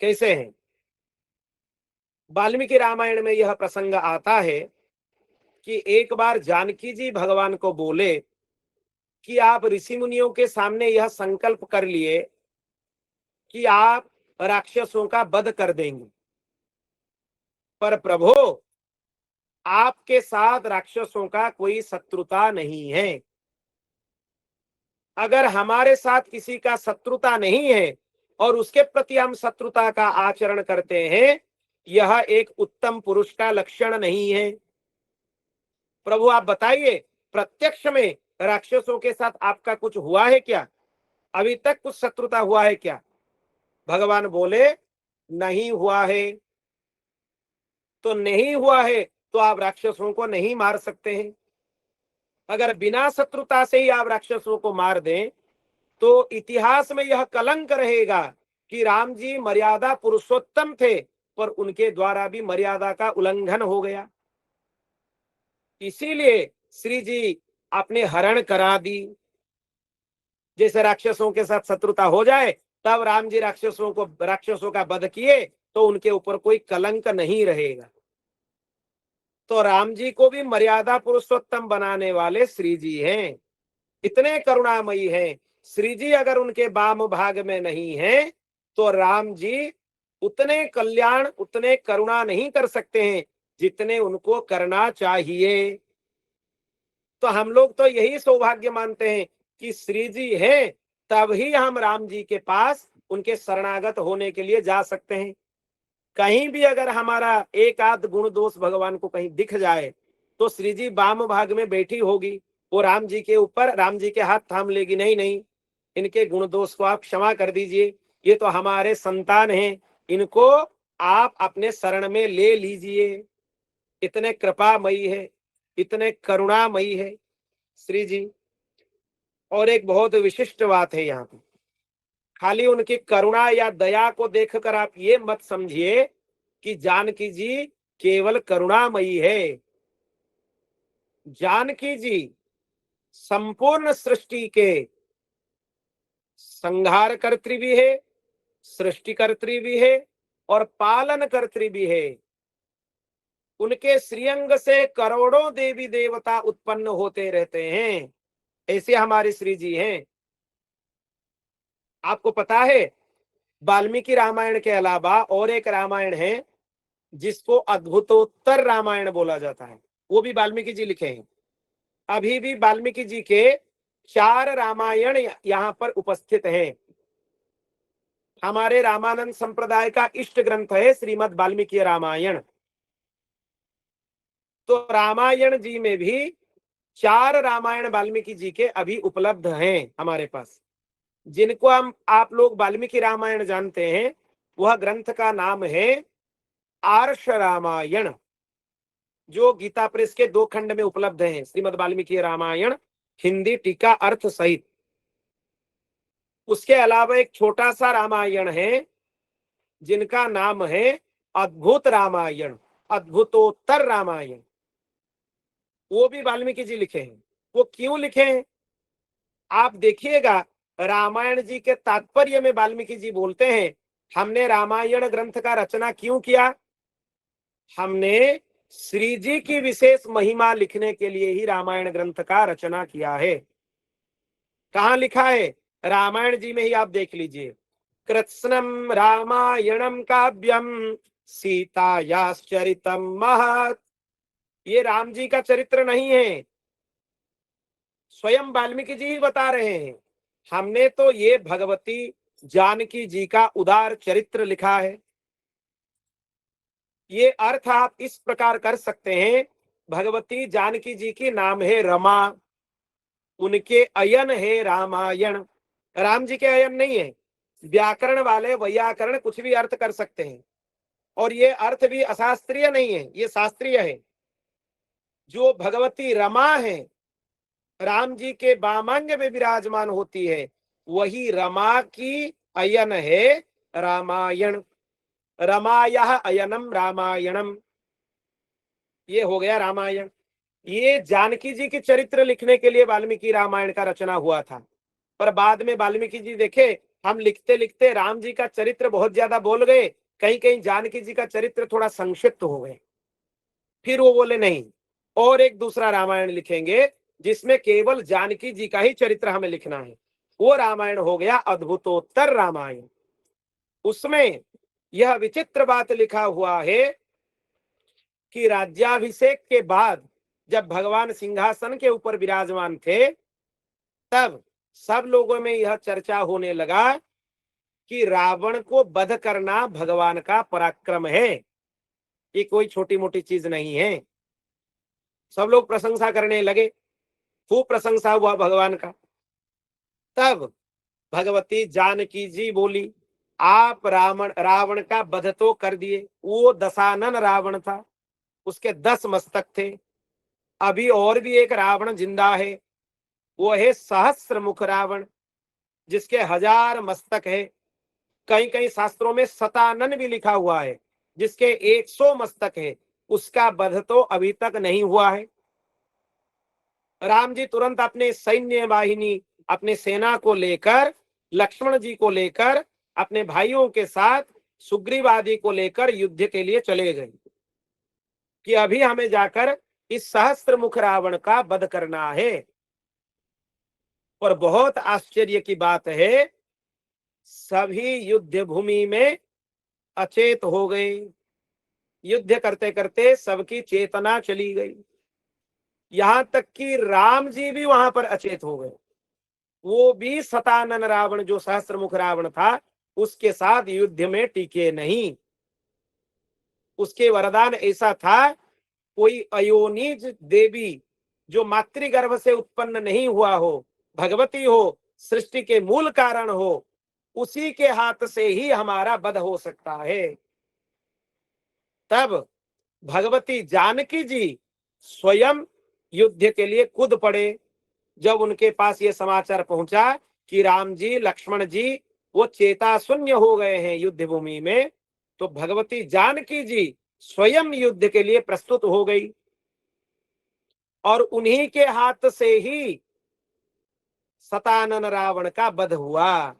कैसे हैं? वाल्मीकि रामायण में यह प्रसंग आता है कि एक बार जानकी जी भगवान को बोले कि आप ऋषि मुनियों के सामने यह संकल्प कर लिए कि आप राक्षसों का वध कर देंगे, पर प्रभु आपके साथ राक्षसों का कोई शत्रुता नहीं है। अगर हमारे साथ किसी का शत्रुता नहीं है और उसके प्रति हम शत्रुता का आचरण करते हैं, यह एक उत्तम पुरुष का लक्षण नहीं है। प्रभु आप बताइए, प्रत्यक्ष में राक्षसों के साथ आपका कुछ हुआ है क्या? अभी तक कुछ शत्रुता हुआ है क्या? भगवान बोले नहीं हुआ है। तो नहीं हुआ है तो आप राक्षसों को नहीं मार सकते हैं। अगर बिना शत्रुता से ही आप राक्षसों को मार दें तो इतिहास में यह कलंक रहेगा कि राम जी मर्यादा पुरुषोत्तम थे, पर उनके द्वारा भी मर्यादा का उल्लंघन हो गया। इसीलिए श्री जी आपने हरण करा दी। जैसे राक्षसों के साथ शत्रुता हो जाए तब राम जी राक्षसों का वध किए तो उनके ऊपर कोई कलंक नहीं रहेगा। तो राम जी को भी मर्यादा पुरुषोत्तम बनाने वाले श्री जी हैं, इतने करुणामयी हैं। श्री जी अगर उनके वाम भाग में नहीं है तो राम जी उतने कल्याण उतने करुणा नहीं कर सकते हैं जितने उनको करना चाहिए। तो हम लोग तो यही सौभाग्य मानते हैं कि श्री जी हैं, तब ही हम राम जी के पास उनके शरणागत होने के लिए जा सकते हैं। कहीं भी अगर हमारा एक आध गुण दोष भगवान को कहीं दिख जाए तो श्री जी वाम भाग में बैठी होगी, वो राम जी के ऊपर राम जी के हाथ थाम लेगी, नहीं नहीं इनके गुण दोष को आप क्षमा कर दीजिए, ये तो हमारे संतान हैं, इनको आप अपने शरण में ले लीजिए। इतने कृपामयी है, इतने करुणामयी है श्री जी। और एक बहुत विशिष्ट बात है यहाँ पे, खाली उनकी करुणा या दया को देखकर आप ये मत समझिए कि जानकी जी केवल करुणामयी है। जानकी जी संपूर्ण सृष्टि के संहार कर्त्री भी है, सृष्टि कर्त्री भी है और पालन कर्त्री भी है। उनके श्रीअंग से करोड़ों देवी देवता उत्पन्न होते रहते हैं, ऐसे हमारे श्री जी हैं। आपको पता है वाल्मीकि रामायण के अलावा और एक रामायण है जिसको अद्भुतोत्तर रामायण बोला जाता है, वो भी वाल्मीकि जी लिखे हैं। अभी भी वाल्मीकि जी के 4 रामायण यहाँ पर उपस्थित हैं। हमारे रामानंद संप्रदाय का इष्ट ग्रंथ है श्रीमद् वाल्मीकि रामायण। तो रामायण जी में भी 4 रामायण वाल्मीकि जी के अभी उपलब्ध हैं हमारे पास। जिनको हम आप लोग वाल्मीकि रामायण जानते हैं, वह ग्रंथ का नाम है आर्ष रामायण, जो गीता प्रेस के 2 खंड में उपलब्ध हैं, श्रीमद् वाल्मीकि रामायण हिंदी टीका अर्थ सहित। उसके अलावा एक छोटा सा रामायण है जिनका नाम है अद्भुत रामायण, अद्भुतोत्तर रामायण, वो भी वाल्मीकि जी लिखे हैं। वो क्यों लिखे हैं आप देखिएगा, रामायण जी के तात्पर्य में वाल्मीकि जी बोलते हैं, हमने रामायण ग्रंथ का रचना क्यों किया? हमने श्री जी की विशेष महिमा लिखने के लिए ही रामायण ग्रंथ का रचना किया है। कहाँ लिखा है? रामायण जी में ही आप देख लीजिए, कृत्स्नम रामायणम काव्यम सीतायाश्चरितम महत्। ये राम जी का चरित्र नहीं है, स्वयं वाल्मीकि जी ही बता रहे हैं, हमने तो ये भगवती जानकी जी का उदार चरित्र लिखा है। ये अर्थ आप इस प्रकार कर सकते हैं, भगवती जानकी जी की नाम है रमा, उनके अयन है रामायण। राम जी के अयन नहीं है। व्याकरण वाले वैयाकरण कुछ भी अर्थ कर सकते हैं और ये अर्थ भी अशास्त्रीय नहीं है, ये शास्त्रीय है। जो भगवती रमा है, राम जी के वामांग में विराजमान होती है, वही रमा की अयन है रामायण। रमायः अयनम रामायणम, ये हो गया रामायण। ये जानकी जी के चरित्र लिखने के लिए वाल्मीकि रामायण का रचना हुआ था, पर बाद में वाल्मीकि जी देखे हम लिखते लिखते राम जी का चरित्र बहुत ज्यादा बोल गए, कहीं कहीं जानकी जी का चरित्र थोड़ा संक्षिप्त हो गए। फिर वो बोले नहीं, और एक दूसरा रामायण लिखेंगे जिसमें केवल जानकी जी का ही चरित्र हमें लिखना है। वो रामायण हो गया अद्भुतोत्तर रामायण। उसमें यह विचित्र बात लिखा हुआ है कि राज्याभिषेक के बाद जब भगवान सिंहासन के ऊपर विराजमान थे, तब सब लोगों में यह चर्चा होने लगा कि रावण को वध करना भगवान का पराक्रम है, ये कोई छोटी मोटी चीज नहीं है। सब लोग प्रशंसा करने लगे, खूब प्रशंसा हुआ भगवान का। तब भगवती जानकी जी बोली, आप रावण का वध तो कर दिए, वो दशानन रावण था, उसके 10 मस्तक थे। अभी और भी एक रावण जिंदा है, वो है सहस्त्र मुख रावण, जिसके 1000 मस्तक है। कई कई शास्त्रों में शतानन भी लिखा हुआ है, जिसके 100 मस्तक है। उसका वध तो अभी तक नहीं हुआ है। राम जी तुरंत अपने सैन्य वाहिनी, अपने सेना को लेकर, लक्ष्मण जी को लेकर, अपने भाइयों के साथ सुग्रीव आदि को लेकर युद्ध के लिए चले गए कि अभी हमें जाकर इस सहस्त्र मुख रावण का वध करना है। और बहुत आश्चर्य की बात है, सभी युद्ध भूमि में अचेत हो गए। युद्ध करते करते सबकी चेतना चली गई, यहां तक कि राम जी भी वहां पर अचेत हो गए। वो भी शतानन रावण, जो सहस्त्रमुख रावण था, उसके साथ युद्ध में टिके नहीं। उसके वरदान ऐसा था, कोई अयोनिज देवी जो मातृगर्भ से उत्पन्न नहीं हुआ हो, भगवती हो, सृष्टि के मूल कारण हो, उसी के हाथ से ही हमारा वध हो सकता है। तब भगवती जानकी जी स्वयं युद्ध के लिए कूद पड़े। जब उनके पास ये समाचार पहुंचा कि राम जी, लक्ष्मण जी वो चेता शून्य हो गए हैं युद्ध भूमि में, तो भगवती जानकी जी स्वयं युद्ध के लिए प्रस्तुत हो गई, और उन्हीं के हाथ से ही शतानन रावण का वध हुआ।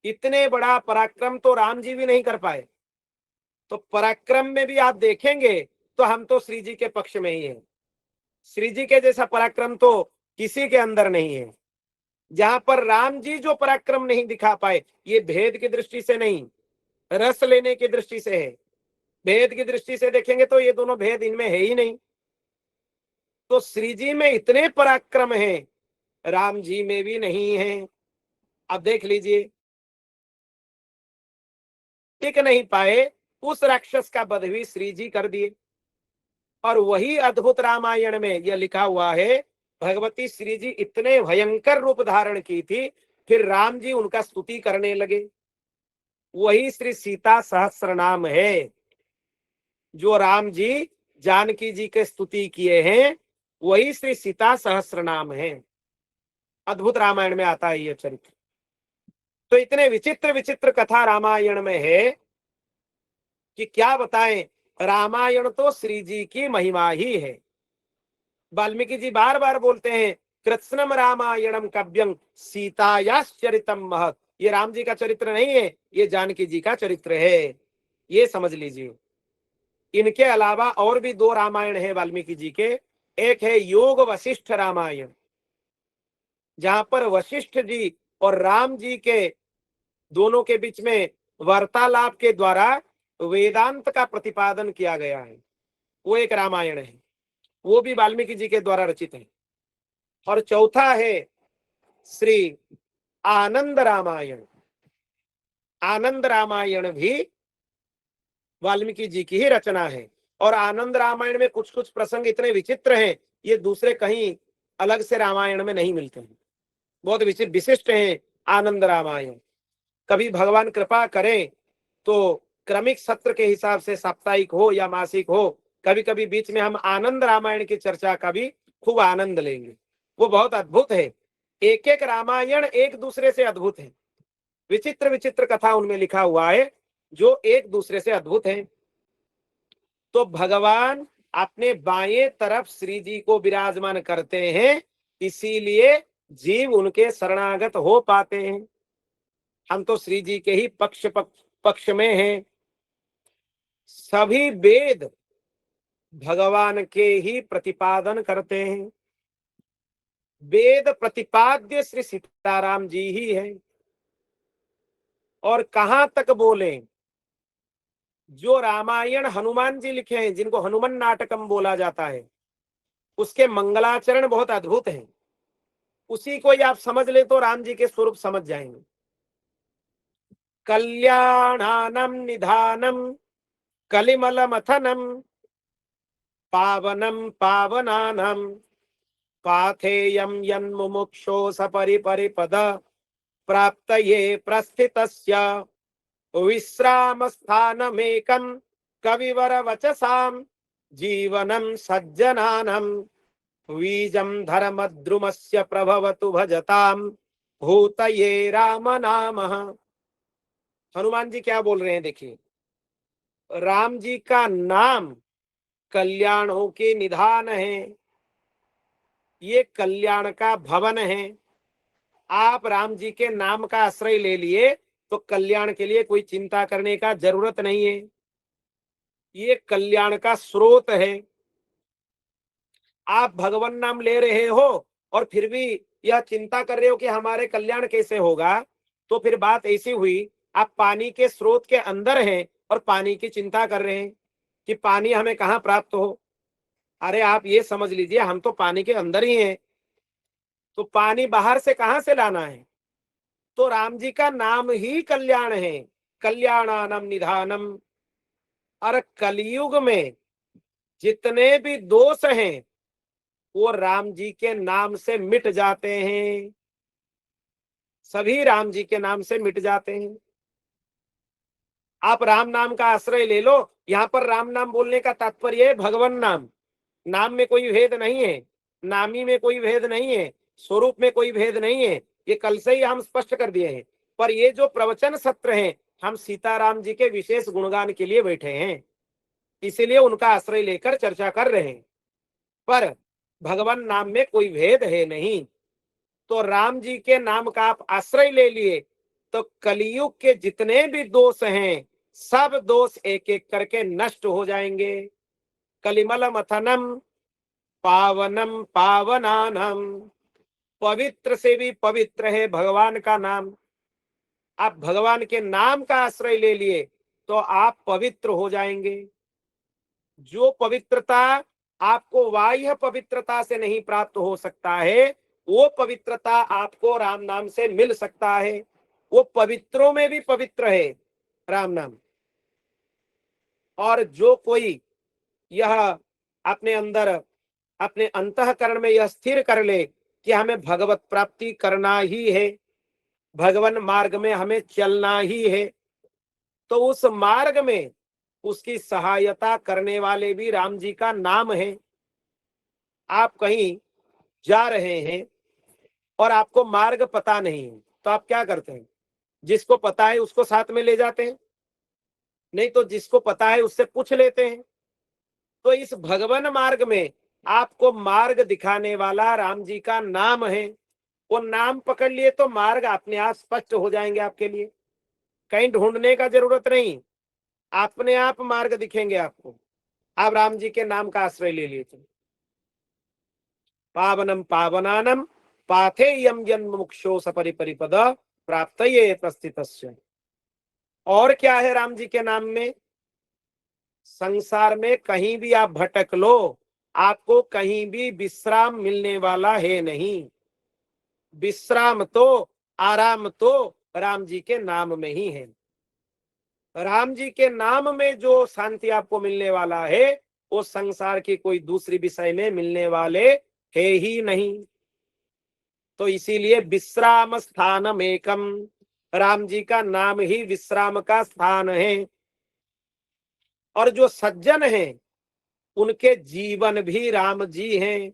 इतने बड़ा पराक्रम तो राम जी भी नहीं कर पाए। तो पराक्रम में भी आप देखेंगे तो हम तो श्री जी के पक्ष में ही हैं। श्री जी के जैसा पराक्रम तो किसी के अंदर नहीं है। जहां पर राम जी जो पराक्रम नहीं दिखा पाए, ये भेद की दृष्टि से नहीं, रस लेने की दृष्टि से है। भेद की दृष्टि से देखेंगे तो ये दोनों भेद इनमें है ही नहीं। तो श्री जी में इतने पराक्रम है, राम जी में भी नहीं है। अब देख लीजिए, टिक नहीं पाए, उस राक्षस का वध भी श्री जी कर दिए। और वही अद्भुत रामायण में यह लिखा हुआ है, भगवती श्री जी इतने भयंकर रूप धारण की थी, फिर राम जी उनका स्तुति करने लगे। वही श्री सीता सहस्त्र नाम है, जो राम जी जानकी जी के स्तुति किए हैं, वही श्री सीता सहस्त्र नाम है। अद्भुत रामायण में आता है यह चरित्र। तो इतने विचित्र विचित्र कथा रामायण में है कि क्या बताएं। रामायण तो श्री जी की महिमा ही है। वाल्मीकि जी बार बार बोलते हैं, कृत्स्नम रामायणम काव्यम सीतायाश्चरितम महत्। ये राम जी का चरित्र नहीं है, ये जानकी जी का चरित्र है, ये समझ लीजिए। इनके अलावा और भी 2 रामायण है वाल्मीकि जी के। एक है योग वशिष्ठ रामायण, जहां पर वशिष्ठ जी और राम जी के दोनों के बीच में वार्तालाप के द्वारा वेदांत का प्रतिपादन किया गया है। वो एक रामायण है, वो भी वाल्मीकि जी के द्वारा रचित है। और चौथा है श्री आनंद रामायण। आनंद रामायण भी वाल्मीकि जी की ही रचना है। और आनंद रामायण में कुछ कुछ प्रसंग इतने विचित्र हैं, ये दूसरे कहीं अलग से रामायण में नहीं मिलते हैं। बहुत विशिष्ट हैं आनंद रामायण। कभी भगवान कृपा करें तो क्रमिक सत्र के हिसाब से साप्ताहिक हो या मासिक हो, कभी कभी बीच में हम आनंद रामायण की चर्चा का भी खूब आनंद लेंगे। वो बहुत अद्भुत है। एक एक रामायण एक दूसरे से अद्भुत है। विचित्र विचित्र कथा उनमें लिखा हुआ है, जो एक दूसरे से अद्भुत है। तो भगवान अपने बाएं तरफ श्री जी को विराजमान करते हैं, इसीलिए जीव उनके शरणागत हो पाते हैं। हम तो श्री जी के ही पक्ष में हैं। सभी वेद भगवान के ही प्रतिपादन करते हैं। वेद प्रतिपाद्य श्री सीताराम जी ही है। और कहां तक बोले, जो रामायण हनुमान जी लिखे हैं, जिनको हनुमान नाटकम बोला जाता है, उसके मंगलाचरण बहुत अद्भुत हैं। उसी को ही आप समझ ले तो राम जी के स्वरूप समझ जाएंगे। कल्याणानम निधानम कलिमल मथनम पावनम पावनानाम पाथेयं यन्मुमुक्षो सपरिपरिपद प्राप्तये प्रस्थितस्य विश्रामस्थानमेकं कविवरवचसां जीवनं सज्जनानं बीजं धर्मद्रुमस्य प्रभवतु भजतां भूतये राम नामः। हनुमान जी क्या बोल रहे हैं, देखिए, राम जी का नाम कल्याणों के निधान है, ये कल्याण का भवन है। आप राम जी के नाम का आश्रय ले लिए तो कल्याण के लिए कोई चिंता करने का जरूरत नहीं है, ये कल्याण का स्रोत है। आप भगवान नाम ले रहे हो और फिर भी यह चिंता कर रहे हो कि हमारे कल्याण कैसे होगा, तो फिर बात ऐसी हुई, आप पानी के स्रोत के अंदर हैं और पानी की चिंता कर रहे हैं कि पानी हमें कहाँ प्राप्त हो। अरे आप ये समझ लीजिए, हम तो पानी के अंदर ही हैं, तो पानी बाहर से कहाँ से लाना है। तो राम जी का नाम ही कल्याण है, कल्याणानम निधानम। और कलयुग में जितने भी दोष हैं वो राम जी के नाम से मिट जाते हैं, सभी राम जी के नाम से मिट जाते हैं। आप राम नाम का आश्रय ले लो। यहाँ पर राम नाम बोलने का तात्पर्य है भगवान नाम। नाम में कोई भेद नहीं है, नामी में कोई भेद नहीं है, स्वरूप में कोई भेद नहीं है, ये कल से ही हम स्पष्ट कर दिए हैं। पर ये जो प्रवचन सत्र हैं, हम सीताराम जी के विशेष गुणगान के लिए बैठे हैं, इसीलिए उनका आश्रय लेकर चर्चा कर रहे हैं। पर भगवान नाम में कोई भेद है नहीं। तो राम जी के नाम का आप आश्रय ले लिए तो कलयुग के जितने भी दोष हैं, सब दोष एक एक करके नष्ट हो जाएंगे। कलिमल मथनम पावनम पावनानम, पवित्र से भी पवित्र है भगवान का नाम। आप भगवान के नाम का आश्रय ले लिए तो आप पवित्र हो जाएंगे। जो पवित्रता आपको बाह्य पवित्रता से नहीं प्राप्त हो सकता है, वो पवित्रता आपको राम नाम से मिल सकता है। वो पवित्रों में भी पवित्र है राम नाम। और जो कोई यह अपने अंदर, अपने अंतःकरण में यह स्थिर कर ले कि हमें भगवत प्राप्ति करना ही है, भगवान मार्ग में हमें चलना ही है, तो उस मार्ग में उसकी सहायता करने वाले भी राम जी का नाम है। आप कहीं जा रहे हैं और आपको मार्ग पता नहीं है, तो आप क्या करते हैं? जिसको पता है उसको साथ में ले जाते हैं, नहीं तो जिसको पता है उससे पूछ लेते हैं। तो इस भगवान मार्ग में आपको मार्ग दिखाने वाला राम जी का नाम है। वो नाम पकड़ लिए तो मार्ग अपने आप स्पष्ट हो जाएंगे आपके लिए, कहीं ढूंढने का जरूरत नहीं, अपने आप मार्ग दिखेंगे आपको। आप राम जी के नाम का आश्रय ले लिए तो पावनम पावनानम पाथेयम जन्म मुक्षो सपरिपरिपद प्राप्त ये प्रस्थितस्य। और क्या है राम जी के नाम में? संसार में कहीं भी आप भटक लो, आपको कहीं भी विश्राम मिलने वाला है नहीं। विश्राम तो, आराम तो राम जी के नाम में ही है। राम जी के नाम में जो शांति आपको मिलने वाला है, वो संसार की कोई दूसरी विषय में मिलने वाले है ही नहीं। तो इसीलिए विश्राम स्थानम एकम, राम जी का नाम ही विश्राम का स्थान है। और जो सज्जन हैं उनके जीवन भी राम जी हैं।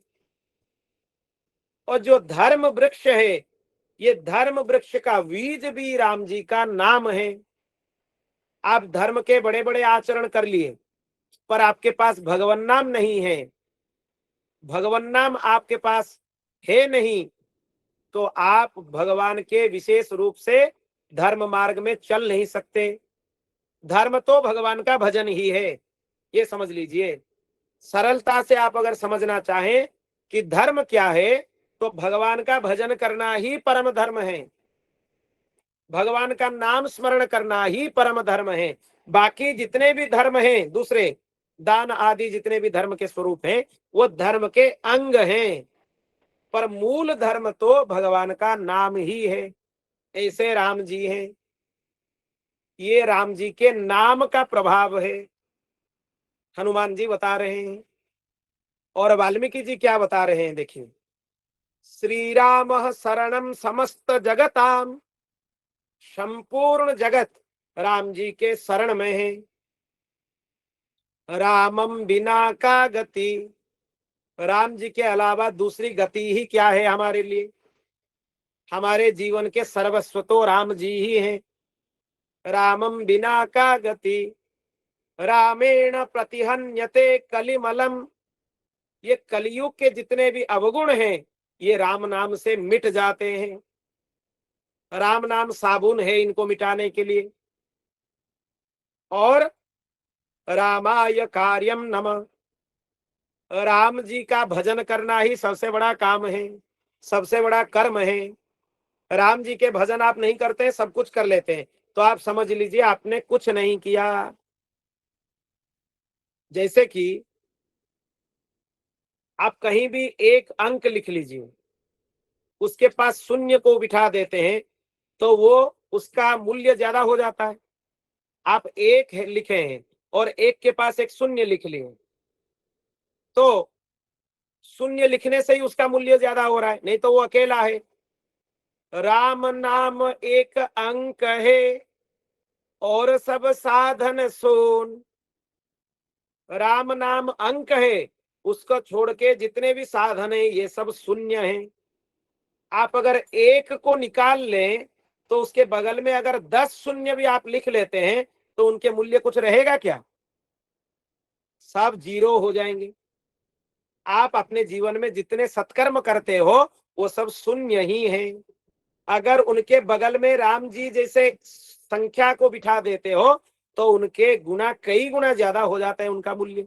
और जो धर्म वृक्ष है, ये धर्म वृक्ष का बीज भी राम जी का नाम है। आप धर्म के बड़े बड़े आचरण कर लिए, पर आपके पास भगवान नाम नहीं है, भगवान नाम आपके पास है नहीं, तो आप भगवान के विशेष रूप से धर्म मार्ग में चल नहीं सकते। धर्म तो भगवान का भजन ही है, ये समझ लीजिए। सरलता से आप अगर समझना चाहें कि धर्म क्या है, तो भगवान का भजन करना ही परम धर्म है, भगवान का नाम स्मरण करना ही परम धर्म है। बाकी जितने भी धर्म हैं दूसरे, दान आदि जितने भी धर्म के स्वरूप हैं, वो धर्म के अंग हैं, पर मूल धर्म तो भगवान का नाम ही है। ऐसे राम जी हैं, ये राम जी के नाम का प्रभाव है, हनुमान जी बता रहे हैं। और वाल्मीकि जी क्या बता रहे हैं, देखिए, श्री राम शरणम समस्त जगताम, संपूर्ण जगत राम जी के शरण में है। रामम बिना का गति, राम जी के अलावा दूसरी गति ही क्या है हमारे लिए, हमारे जीवन के सर्वस्व तो राम जी ही हैं। रामम बिना का गति, रामेण प्रतिहन्यते कलिमलम, ये कलयुग के जितने भी अवगुण हैं ये राम नाम से मिट जाते हैं। राम नाम साबुन है इनको मिटाने के लिए। और रामाय कार्यम नमः, राम जी का भजन करना ही सबसे बड़ा काम है, सबसे बड़ा कर्म है। राम जी के भजन आप नहीं करते, सब कुछ कर लेते हैं, तो आप समझ लीजिए आपने कुछ नहीं किया। जैसे कि आप कहीं भी एक अंक लिख लीजिए, उसके पास शून्य को बिठा देते हैं तो वो उसका मूल्य ज्यादा हो जाता है। आप एक लिखे हैं और एक के पास एक शून्य लिख लिए, तो शून्य लिखने से ही उसका मूल्य ज्यादा हो रहा है, नहीं तो वो अकेला है। राम नाम एक अंक है और सब साधन सोन, राम नाम अंक है, उसको छोड़ के जितने भी साधन है ये सब शून्य हैं। आप अगर एक को निकाल लें तो उसके बगल में अगर 10 शून्य भी आप लिख लेते हैं तो उनके मूल्य कुछ रहेगा क्या? सब जीरो हो जाएंगे। आप अपने जीवन में जितने सत्कर्म करते हो वो सब शून्य ही हैं। अगर उनके बगल में राम जी जैसे संख्या को बिठा देते हो तो उनके गुना कई गुना ज्यादा हो जाता है उनका मूल्य।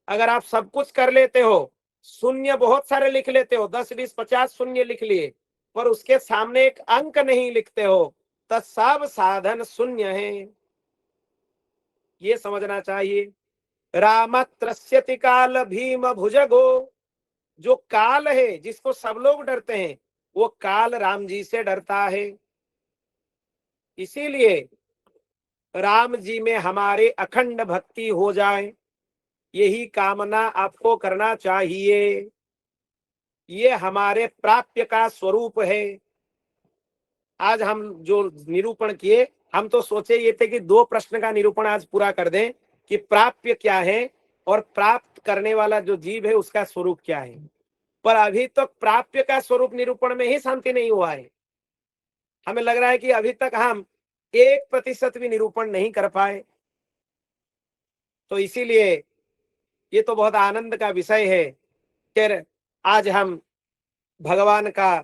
अगर आप सब कुछ कर लेते हो, शून्य बहुत सारे लिख लेते हो, 10 20 50 शून्य लिख लिए, पर उसके सामने एक अंक नहीं लिखते हो, तो सब साधन शून्य है, ये समझना चाहिए। राम त्रस्यति काल भीम भुजगो, जो काल है जिसको सब लोग डरते हैं वो काल राम जी से डरता है। इसीलिए राम जी में हमारे अखंड भक्ति हो जाए, यही कामना आपको करना चाहिए। ये हमारे प्राप्य का स्वरूप है। आज हम जो निरूपण किए, हम तो सोचे ये थे कि 2 प्रश्न का निरूपण आज पूरा कर दें कि प्राप्य क्या है और प्राप्त करने वाला जो जीव है उसका स्वरूप क्या है, पर अभी तक प्राप्य का स्वरूप निरूपण में ही शांति नहीं हुआ है। हमें लग रहा है कि अभी तक हम 1% भी निरूपण नहीं कर पाए। तो इसीलिए ये तो बहुत आनंद का विषय है। फिर आज हम भगवान का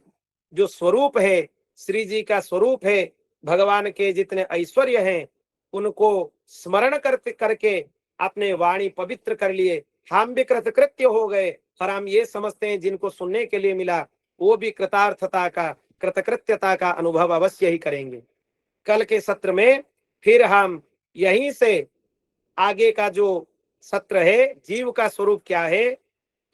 जो स्वरूप है, श्री जी का स्वरूप है, भगवान के जितने ऐश्वर्य हैं उनको स्मरण करते करके अपने वाणी पवित्र कर लिए। हम भी कृतकृत्य हो गए और हम ये समझते हैं जिनको सुनने के लिए मिला वो भी कृतार्थता का, कृतकृत्यता का अनुभव अवश्य ही करेंगे। कल के सत्र में फिर हम यहीं से आगे का जो सत्र है, जीव का स्वरूप क्या है,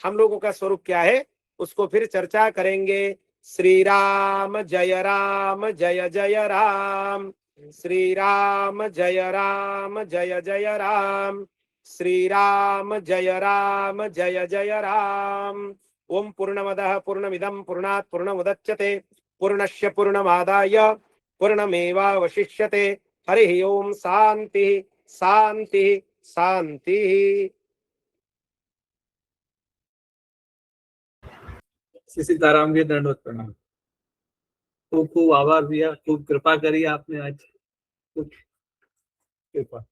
हम लोगों का स्वरूप क्या है, उसको फिर चर्चा करेंगे। श्री राम जय राम जय जय राम, श्री राम जय राम जय जय राम, श्री राम जय राम जय जय राम। ओम पूर्णमदः पूर्णमिदं पूर्णात् पूर्णमुदच्यते पूर्णस्य पूर्णमादाय पूर्णमेवावशिष्यते। हरि ओम शांति शांति शांति। श्री सीताराम के दंडवत प्रणाम। खूब खूब आभार भैया, खूब कृपा करी आपने आज, खूब कृपा।